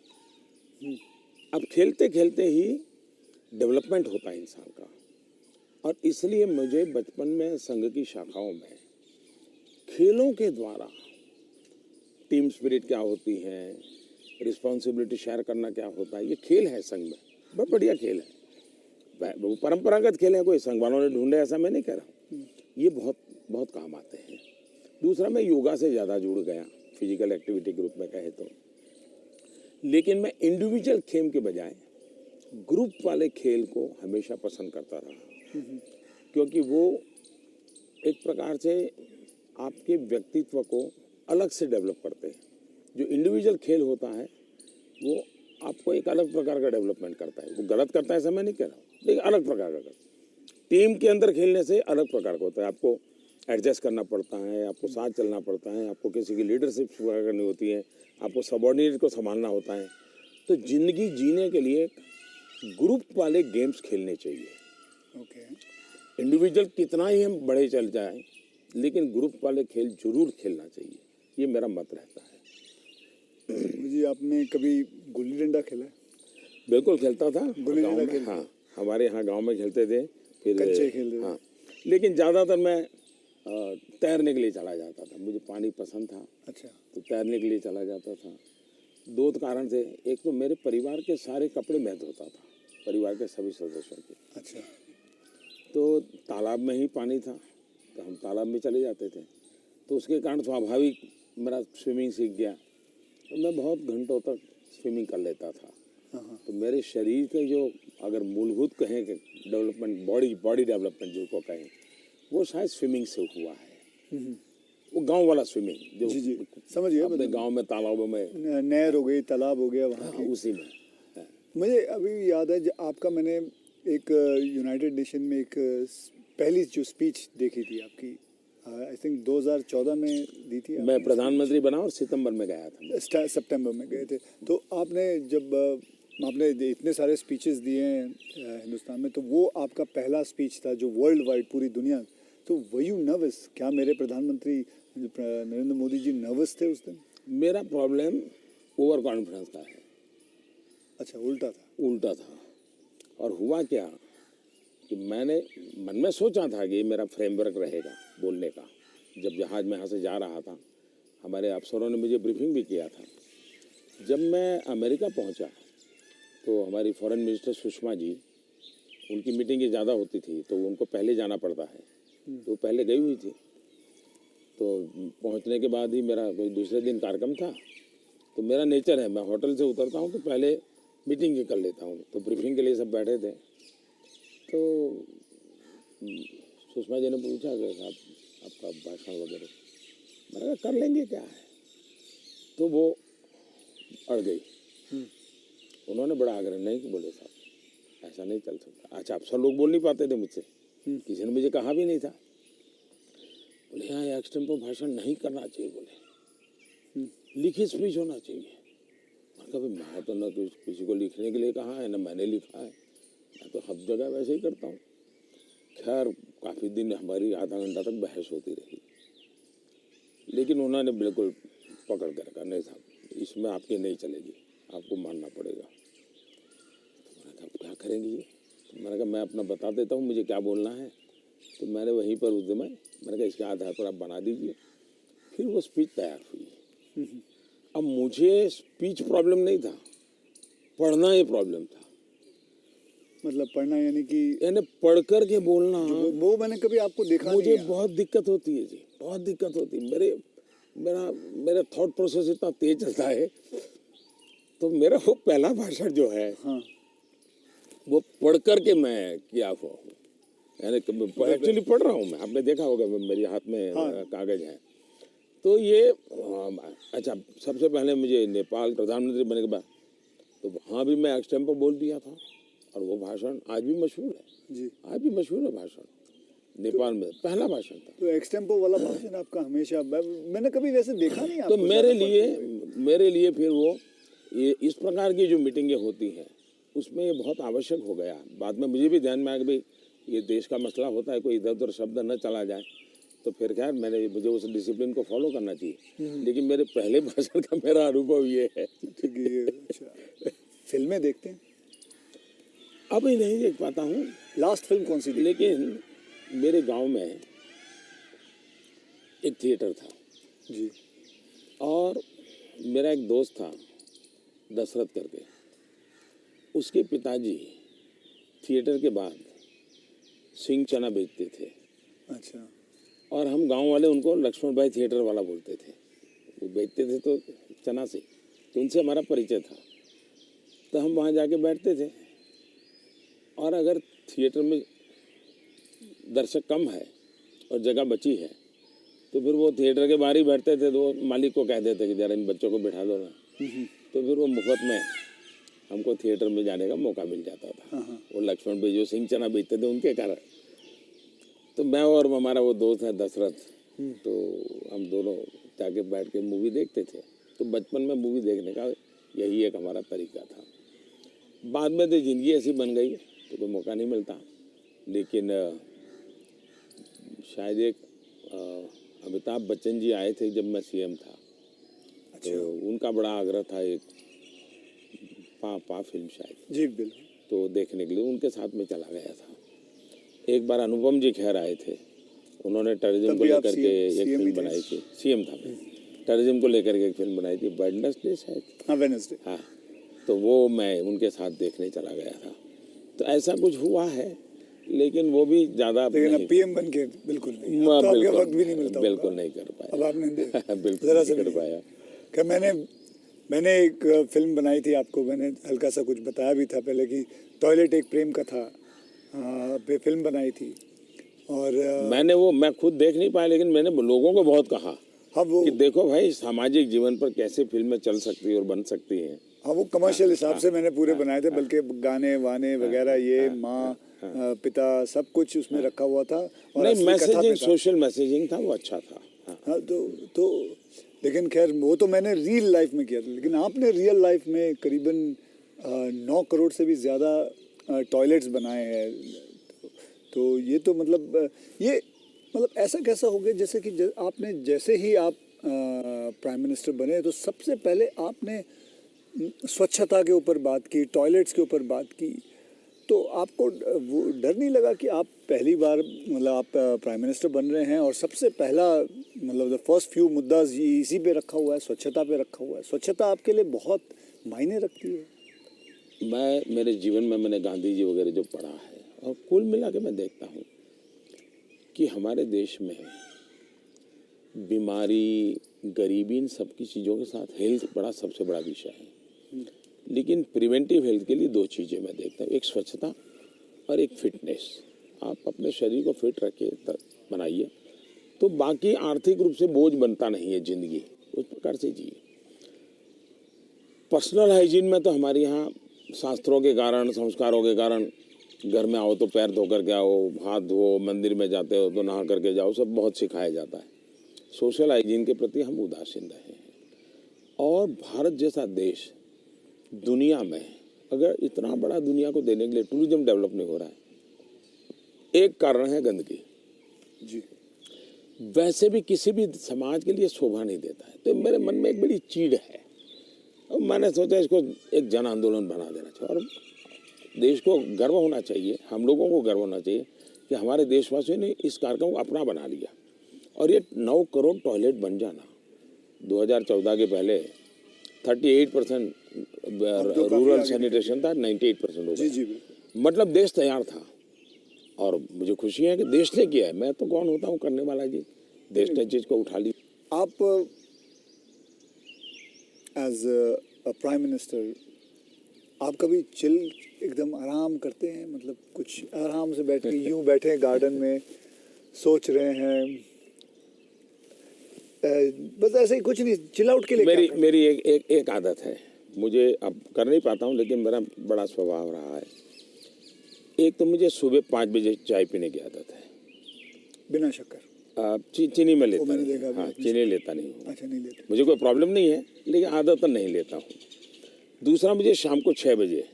अब खेलते खेलते ही डेवलपमेंट होता है इंसान का, और इसलिए मुझे बचपन में संघ की शाखाओं में खेलों के द्वारा टीम स्पिरिट क्या होती है, रिस्पॉन्सिबिलिटी शेयर करना क्या होता है, ये खेल है संघ में, बहुत बढ़िया खेल है। वो परंपरागत खेल है, कोई संघ वालों ने ढूंढे ऐसा मैं नहीं कह रहा, ये बहुत बहुत काम आते हैं। दूसरा, मैं योगा से ज़्यादा जुड़ गया, फिजिकल एक्टिविटी के रूप में कहे तो, लेकिन मैं इंडिविजुअल खेल के बजाय ग्रुप वाले खेल को हमेशा पसंद करता रहा, क्योंकि वो एक प्रकार से आपके व्यक्तित्व को अलग से डेवलप करते हैं। जो इंडिविजुअल खेल होता है वो आपको एक अलग प्रकार का डेवलपमेंट करता है, वो गलत करता है ऐसा मैं नहीं कह रहा हूँ, लेकिन अलग प्रकार का। टीम के अंदर खेलने से अलग प्रकार का होता है, आपको एडजस्ट करना पड़ता है, आपको साथ चलना पड़ता है, आपको किसी की लीडरशिप करनी होती है, आपको सबॉर्डिनेट को संभालना होता है। तो जिंदगी जीने के लिए ग्रुप वाले गेम्स खेलने चाहिए। ओके। इंडिविजुअल कितना ही हम बड़े चल जाएं, लेकिन ग्रुप वाले खेल जरूर खेलना चाहिए, ये मेरा मत रहता है। जी, आपने कभी गुल्ली डंडा खेला है? बिल्कुल खेलता था गुल्ली गाँव डंडा में। खेलते हाँ, हमारे यहाँ गांव में खेलते थे, फिर कंचे खेलते थे। हाँ, लेकिन ज़्यादातर मैं तैरने के लिए चला जाता था, मुझे पानी पसंद था, अच्छा। तो तैरने के लिए चला जाता था। दो कारण थे, एक तो मेरे परिवार के सारे कपड़े मैं धोता था, परिवार के सभी सदस्यों के। अच्छा। तो तालाब में ही पानी था, तो हम तालाब में चले जाते थे, तो उसके कारण स्वाभाविक मेरा स्विमिंग सीख गया, तो मैं बहुत घंटों तक स्विमिंग कर लेता था। हाँ। तो मेरे शरीर के जो अगर मूलभूत कहें कि डेवलपमेंट, बॉडी डेवलपमेंट जिसको कहें, वो शायद स्विमिंग से हुआ है। वो गांव वाला स्विमिंग जो जी समझ गया। अपने गांव में तालाबों में, नहर हो गई, तालाब हो गया वहाँ हाँ, उसी में। मुझे अभी याद है आपका, मैंने एक यूनाइटेड नेशन में एक पहली जो स्पीच देखी थी आपकी, आई थिंक 2014 में दी थी। मैं प्रधानमंत्री बना और सितंबर में गया था, सितंबर में गए थे। तो आपने जब आपने इतने सारे स्पीचेस दिए हैं हिंदुस्तान में, तो वो आपका पहला स्पीच था जो वर्ल्ड वाइड पूरी दुनिया। तो वर यू नर्वस? क्या मेरे प्रधानमंत्री नरेंद्र मोदी जी नर्वस थे उस दिन? मेरा प्रॉब्लम ओवर कॉन्फिडेंस का है। अच्छा, उल्टा था? उल्टा था। और हुआ क्या कि मैंने मन में सोचा था कि ये मेरा फ्रेमवर्क रहेगा बोलने का। जब जहाज में यहाँ से जा रहा था, हमारे अफसरों ने मुझे ब्रीफिंग भी किया था। जब मैं अमेरिका पहुँचा तो हमारी फॉरेन मिनिस्टर सुषमा जी, उनकी मीटिंगें ज़्यादा होती थी तो उनको पहले जाना पड़ता है, तो पहले गई हुई थी। तो पहुंचने के बाद ही मेरा कोई दूसरे दिन कार्यक्रम था, तो मेरा नेचर है, मैं होटल से उतरता हूं तो पहले मीटिंग ही कर लेता हूं। तो ब्रीफिंग के लिए सब बैठे थे, तो सुषमा जी ने पूछा कि साहब आपका भाषण वगैरह, मैंने कहा कर लेंगे, क्या है। तो वो अड़ गई। उन्होंने बड़ा आग्रह नहीं कि बोले साहब ऐसा नहीं चल सकता। अच्छा, अफसर लोग बोल नहीं पाते थे मुझसे, किसी ने मुझे कहा भी नहीं था। बोले यहाँ एक्सटेम्पो भाषण नहीं करना चाहिए, बोले लिखित स्पीच होना चाहिए। मैंने कहा मैं तो न किसी को लिखने के लिए कहा है, न मैंने लिखा है, मैं तो हर जगह वैसे ही करता हूँ। खैर काफ़ी दिन हमारी आधा घंटा तक बहस होती रही, लेकिन उन्होंने बिल्कुल पकड़ कर कहा नहीं साहब इसमें आपकी नहीं चलेगी, आपको मानना पड़ेगा। तो मैंने कहा क्या करेंगे ये? तो मैंने कहा मैं अपना बता देता हूँ मुझे क्या बोलना है। तो मैंने वहीं पर उस दिन मैंने कहा इसके आधार पर आप बना दीजिए। फिर वो स्पीच तैयार हुई। अब मुझे स्पीच प्रॉब्लम नहीं था, पढ़ना ये प्रॉब्लम था। मतलब पढ़ना यानी कि पढ़ कर के बोलना, वो मैंने कभी आपको देखा मुझे नहीं। बहुत दिक्कत होती है जी, बहुत दिक्कत होती है। मेरा थॉट प्रोसेस इतना तेज चलता है। तो मेरा वो पहला भाषण जो है, हाँ। वो पढ़ कर के मैं किया हुआ हूँ, यानी एक्चुअली पढ़ रहा हूँ मैं। आपने देखा होगा मेरे हाथ में कागज है। तो ये अच्छा, सबसे पहले मुझे नेपाल प्रधानमंत्री बनने के बाद तो वहाँ भी मैं एक्सटेम्पो बोल दिया था, और वो भाषण आज भी मशहूर है जी। आज भी मशहूर है भाषण। नेपाल में पहला भाषण था। तो एक्सटेम्पो वाला भाषण आपका हमेशा, मैंने कभी वैसे देखा नहीं आपको। तो मेरे लिए फिर वो ये इस प्रकार की जो मीटिंगें होती हैं उसमें ये बहुत आवश्यक हो गया। बाद में मुझे भी ध्यान में आया कि भाई ये देश का मसला होता है, कोई इधर उधर शब्द न चला जाए। तो फिर खैर मुझे उस डिसिप्लिन को फॉलो करना चाहिए। लेकिन मेरे पहले भाषण का मेरा अनुभव ये है। अच्छा, फिल्में देखते हैं? अभी नहीं देख पाता हूँ। लास्ट फिल्म कौन सी? लेकिन मेरे गांव में एक थिएटर था जी। और मेरा एक दोस्त था दशरथ करके, उसके पिताजी थिएटर के बाद सिंह चना बेचते थे। अच्छा। और हम गांव वाले उनको लक्ष्मण भाई थिएटर वाला बोलते थे। वो बेचते थे तो चना से, तो उनसे हमारा परिचय था। तो हम वहाँ जाके बैठते थे, और अगर थिएटर में दर्शक कम है और जगह बची है तो फिर वो थिएटर के बाहर ही बैठते थे। तो मालिक को कह देते कि जरा इन बच्चों को बिठा दो ना। तो फिर वो मुफ्त में हमको थिएटर में जाने का मौका मिल जाता था। वो लक्ष्मण भाई जो सिंह चना बेचते थे उनके कारण। तो मैं और हमारा वो दोस्त है दशरथ, तो हम दोनों जाके बैठ के मूवी देखते थे। तो बचपन में मूवी देखने का यही एक हमारा तरीका था। बाद में तो ज़िंदगी ऐसी बन गई तो कोई मौका नहीं मिलता। लेकिन शायद एक अमिताभ बच्चन जी आए थे जब मैं सीएम था। अच्छा। तो उनका बड़ा आग्रह था एक पा फिल्म शायद। जी बिल्कुल। तो देखने के लिए उनके साथ में चला गया था। एक बार अनुपम जी खेर आए थे, उन्होंने टेररिज्म को लेकर के एक फिल्म बनाई थी, सीएम था मैं, टेररिज्म को लेकर के एक फिल्म बनाई थी, वेडनेसडे शायद, हाँ वेडनेसडे, हाँ, तो वो मैं उनके साथ देखने चला गया था। तो ऐसा कुछ हुआ है, लेकिन वो भी ज़्यादा लेकिन अब पीएम बन के बिल्कुल नहीं, अब तो आपके वक्त भी नहीं मिलता, बिल्कुल नहीं कर पाया, अब आपने बिल्कुल जरा नहीं कर पाया। कि मैंने एक फिल्म बनाई थी, आपको मैंने हल्का सा कुछ बताया भी था पहले कि टॉयलेट एक प्रेम कथा पे फिल्म बनाई थी, और मैं खुद देख नहीं पाया, लेकिन मैंने लोगों को बहुत कहा हाँ वो कि देखो भाई सामाजिक जीवन पर कैसे फिल्में चल सकती है और बन सकती हैं। हाँ वो कमर्शियल हिसाब से मैंने पूरे बनाए थे, बल्कि गाने वाने वगैरह ये माँ पिता सब कुछ उसमें रखा हुआ था, और नहीं, असली कथा पे मैसेजिंग, था। सोशल मैसेजिंग था, वो अच्छा था। हाँ तो लेकिन खैर वो तो मैंने रियल लाइफ में किया था, लेकिन आपने रियल लाइफ में करीबन 9 करोड़ से भी ज़्यादा टॉयलेट्स बनाए हैं, तो ये तो मतलब ऐसा कैसा हो गया जैसे कि आपने जैसे ही आप प्राइम मिनिस्टर बने तो सबसे पहले आपने स्वच्छता के ऊपर बात की, टॉयलेट्स के ऊपर बात की, तो आपको वो डर नहीं लगा कि आप पहली बार मतलब आप प्राइम मिनिस्टर बन रहे हैं और सबसे पहला मतलब द फर्स्ट फ्यू मुद्दा इसी पे रखा हुआ है, स्वच्छता पे रखा हुआ है, स्वच्छता आपके लिए बहुत मायने रखती है? मैं मेरे जीवन में मैंने गांधी जी वगैरह जो पढ़ा है, और कुल मिला के मैं देखता हूँ कि हमारे देश में बीमारी, गरीबी, इन सब की चीज़ों के साथ हेल्थ बड़ा सबसे बड़ा विषय है। लेकिन प्रिवेंटिव हेल्थ के लिए 2 चीज़ें मैं देखता हूँ, एक स्वच्छता और एक फिटनेस। आप अपने शरीर को फिट रखिए, बनाइए, तो बाकी आर्थिक रूप से बोझ बनता नहीं है ज़िंदगी, उस प्रकार से जिए। पर्सनल हाइजीन में तो हमारे यहाँ शास्त्रों के कारण, संस्कारों के कारण, घर में आओ तो पैर धो करके आओ, हाथ धो, मंदिर में जाते हो तो नहा करके जाओ, सब बहुत सिखाया जाता है। सोशल हाइजीन के प्रति हम उदासीन रहे हैं। और भारत जैसा देश दुनिया में, अगर इतना बड़ा दुनिया को देने के लिए टूरिज्म डेवलप नहीं हो रहा है, एक कारण है गंदगी जी। वैसे भी किसी भी समाज के लिए शोभा नहीं देता है। तो मेरे मन में एक बड़ी चीड़ है, और मैंने सोचा इसको एक जन आंदोलन बना देना चाहिए, और देश को गर्व होना चाहिए, हम लोगों को गर्व होना चाहिए कि हमारे देशवासियों ने इस कार्यक्रम को अपना बना लिया। और ये 9 करोड़ टॉयलेट बन जाना, 2014 के पहले 38% रूरल सैनिटेशन था, 98% हो गया। मतलब देश तैयार था, और मुझे खुशी है कि देश ने किया है। मैं तो कौन होता हूँ करने वाला जी, देश ने चीज़ को उठा ली। आप एज अ प्राइम मिनिस्टर आप कभी चिल एकदम आराम करते हैं, मतलब कुछ आराम से बैठ के यूं बैठे गार्डन में सोच रहे हैं, बस ऐसे ही कुछ नहीं, चिल आउट के लिए? मेरी एक आदत है, मुझे अब कर नहीं पाता हूँ, लेकिन मेरा बड़ा स्वभाव रहा है। एक तो मुझे सुबह 5 बजे चाय पीने की आदत है, बिना शक्कर। चीनी में लेता मैंने नहीं, देखा हाँ, चीनी लेता नहीं हूँ। अच्छा, नहीं लेते? मुझे कोई प्रॉब्लम नहीं है, लेकिन आदत नहीं लेता हूँ। दूसरा, मुझे शाम को 6 बजे,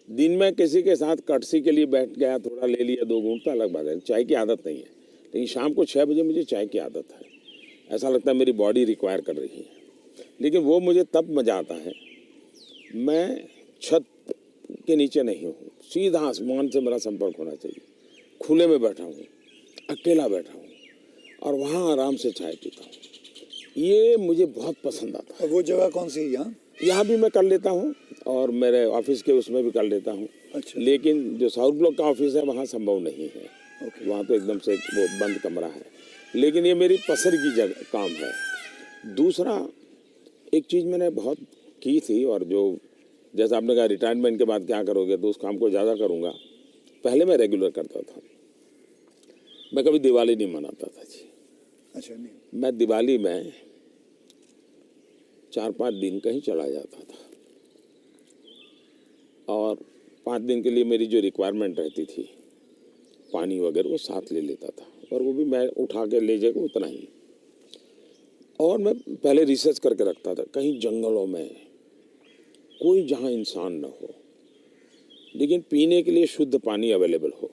दिन में किसी के साथ कटसी के लिए बैठ गया, थोड़ा ले लिया 2 घूंट, तो अलग बात है, चाय की आदत नहीं है। लेकिन शाम को 6 बजे मुझे चाय की आदत है, ऐसा लगता है मेरी बॉडी रिक्वायर कर रही है। लेकिन वो मुझे तब मज़ा आता है, मैं छत के नीचे नहीं हूँ, सीधा आसमान से मेरा संपर्क होना चाहिए, खुले में बैठा हूँ, अकेला बैठा हूँ, और वहाँ आराम से चाय पीता हूँ, ये मुझे बहुत पसंद आता है। और वो जगह कौन सी है? यहाँ भी मैं कर लेता हूँ, और मेरे ऑफिस के उसमें भी कर लेता हूँ। अच्छा। लेकिन जो साउथ ब्लॉक का ऑफिस है वहाँ संभव नहीं है, वहाँ तो एकदम से वो बंद कमरा है। लेकिन ये मेरी पसंद की जगह काम है। दूसरा, एक चीज़ मैंने बहुत की थी, और जो जैसा आपने कहा रिटायरमेंट के बाद क्या करोगे, तो उस काम को ज़्यादा करूँगा। पहले मैं रेगुलर करता था, मैं कभी दिवाली नहीं मनाता था जी। अच्छा। नहीं, मैं दिवाली में 4-5 दिन कहीं चला जाता था, और 5 दिन के लिए मेरी जो रिक्वायरमेंट रहती थी, पानी वगैरह वो साथ ले लेता था, और वो भी मैं उठा के ले जाकर उतना ही। और मैं पहले रिसर्च करके रखता था, कहीं जंगलों में कोई जहाँ इंसान न हो, लेकिन पीने के लिए शुद्ध पानी अवेलेबल हो,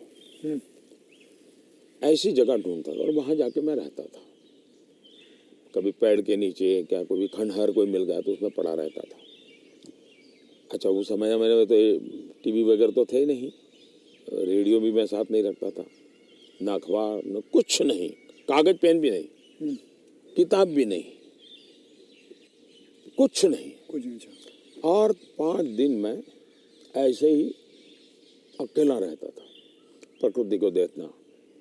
ऐसी जगह ढूंढता था, और वहाँ जाके मैं रहता था। कभी पेड़ के नीचे, क्या कोई खंडहर कोई मिल गया तो उसमें पड़ा रहता था। अच्छा, उस समय मेरे में तो टीवी वगैरह तो थे नहीं, रेडियो भी मैं साथ नहीं रखता था, ना अखबार, न कुछ नहीं, कागज पेन भी नहीं, किताब भी नहीं, कुछ नहीं। और 5 दिन मैं ऐसे ही अकेला रहता था, प्रकृति को देखना।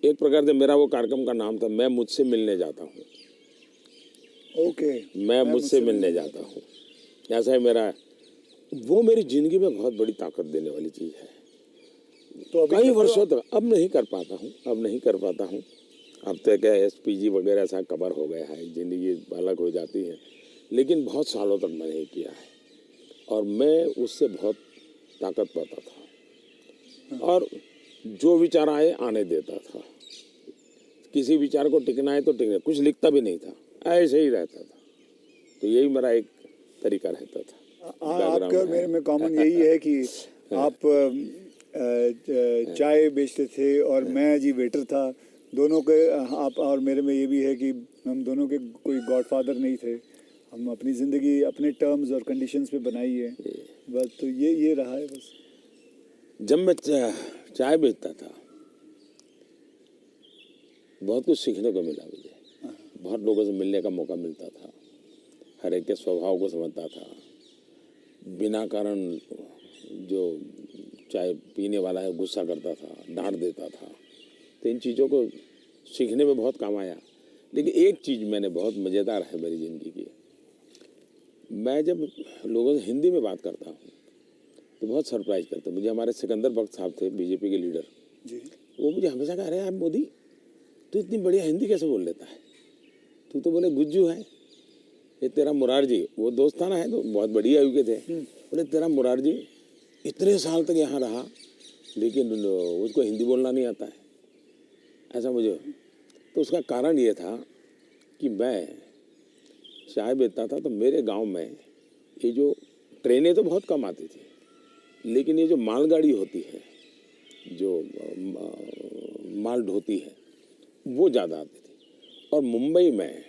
एक प्रकार से मेरा वो कार्यक्रम का नाम था, मैं मुझसे मिलने जाता हूँ। ओके, मैं मुझसे मिलने जाता हूँ, ऐसा है मेरा। वो मेरी जिंदगी में बहुत बड़ी ताकत देने वाली चीज़ है। तो कई वर्षों तक अब नहीं कर पाता हूँ। अब तो क्या SPG वगैरह ऐसा कवर हो गया है, जिंदगी अलग हो जाती है, लेकिन बहुत सालों तक मैं नहीं किया है। और मैं उससे बहुत ताकत पाता था, और जो विचार आए आने देता था। किसी विचार को टिकना है तो टिकना, कुछ लिखता भी नहीं था, ऐसे ही रहता था। तो यही मेरा एक तरीका रहता था। आपका मेरे में कॉमन यही है कि आप चाय बेचते थे और मैं जी वेटर था। दोनों के आप और मेरे में ये भी है कि हम दोनों के कोई गॉडफादर नहीं थे। हम अपनी ज़िंदगी अपने टर्म्स और कंडीशंस पे बनाई है बस। तो ये रहा है बस। जब मैं चाय बेचता था, बहुत कुछ सीखने को मिला मुझे। बहुत लोगों से मिलने का मौका मिलता था, हर एक के स्वभाव को समझता था। बिना कारण जो चाय पीने वाला है गुस्सा करता था, डांट देता था। तो इन चीज़ों को सीखने में बहुत काम आया। लेकिन एक चीज़ मैंने बहुत मज़ेदार है मेरी ज़िंदगी की, मैं जब लोगों से हिंदी में बात करता हूँ तो बहुत सरप्राइज करते मुझे। हमारे सिकंदर बख्त साहब थे, बीजेपी के लीडर जी। वो मुझे हमेशा कह रहे हैं, मोदी तू इतनी बढ़िया हिंदी कैसे बोल लेता है, तू तो बोले गुज्जू है। ये तेरा मुरारजी, वो दोस्ताना है तो बहुत बढ़िया आयु के थे, बोले तेरा मुरारजी इतने साल तक यहाँ रहा लेकिन उसको हिंदी बोलना नहीं आता है, ऐसा मुझे। तो उसका कारण ये था कि मैं चाय बेचता था, तो मेरे गांव में ये जो ट्रेनें तो बहुत कम आती थी, लेकिन ये जो मालगाड़ी होती है, जो माल ढोती है, वो ज़्यादा आती थी। और मुंबई में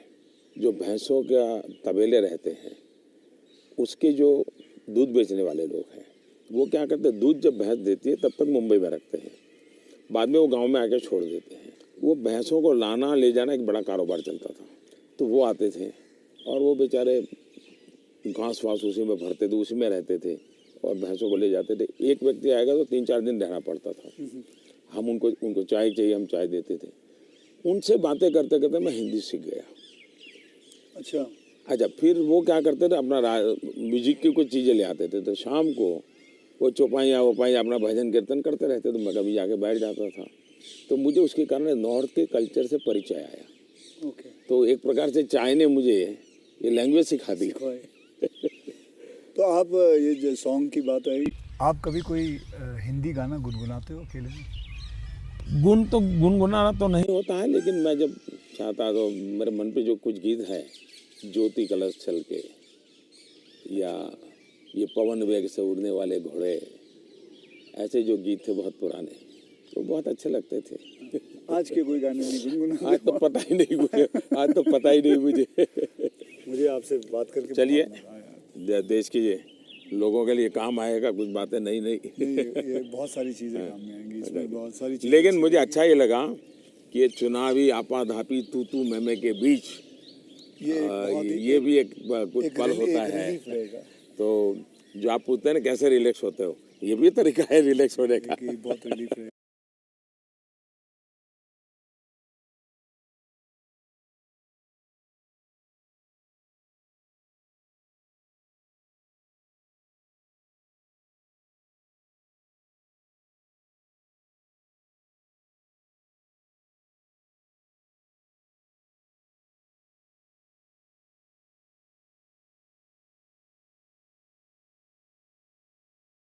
जो भैंसों का तबेले रहते हैं, उसके जो दूध बेचने वाले लोग हैं, वो क्या करते हैं, दूध जब भैंस देती है तब तक मुंबई में रखते हैं, बाद में वो गांव में आके छोड़ देते हैं। वो भैंसों को लाना ले जाना एक बड़ा कारोबार चलता था। तो वो आते थे और वो बेचारे घास वास उसी में भरते थे, उसी में रहते थे और भैंसों को ले जाते थे। एक व्यक्ति आएगा तो 3-4 दिन रहना पड़ता था। हम उनको चाय चाहिए, हम चाय देते थे। उनसे बातें करते करते मैं हिंदी सीख गया। अच्छा, फिर वो क्या करते थे, अपना म्यूजिक की कुछ चीज़ें ले आते थे, तो शाम को वो चौपाइयाँ वोपाइयाँ अपना भजन कीर्तन करते रहते, तो मैं कभी जाके बैठ जाता था। तो मुझे उसके कारण नॉर्थ के कल्चर से परिचय आया। तो एक प्रकार से चाय ने मुझे ये लैंग्वेज सिखा दी। तो आप ये जो सॉन्ग की बात आई, आप कभी कोई हिंदी गाना गुनगुनाते हो अकेले में? गुनगुनाना तो नहीं होता है, लेकिन मैं जब चाहता तो मेरे मन पे जो कुछ गीत है, ज्योति कलश छल के, या ये पवन वेग से उड़ने वाले घोड़े, ऐसे जो गीत थे बहुत पुराने, तो बहुत अच्छे लगते थे। आज के कोई गाने नहीं गुनगुना? आज तो पता ही नहीं मुझे। मुझे आपसे बात करके चलिए, देश के लोगों के लिए काम आएगा कुछ बातें। नहीं ये बहुत सारी चीज़ें काम में आएंगी, इसमें बहुत सारी चीज़ें। लेकिन मुझे अच्छा ये लगा कि ये चुनावी आपाधापी तू मैमे के बीच ये भी एक कुछ पल होता है। तो जो आप पूछते हैं ना कैसे रिलैक्स होते हो, ये भी तरीका है रिलैक्स होने का। बहुत रिलीफ है।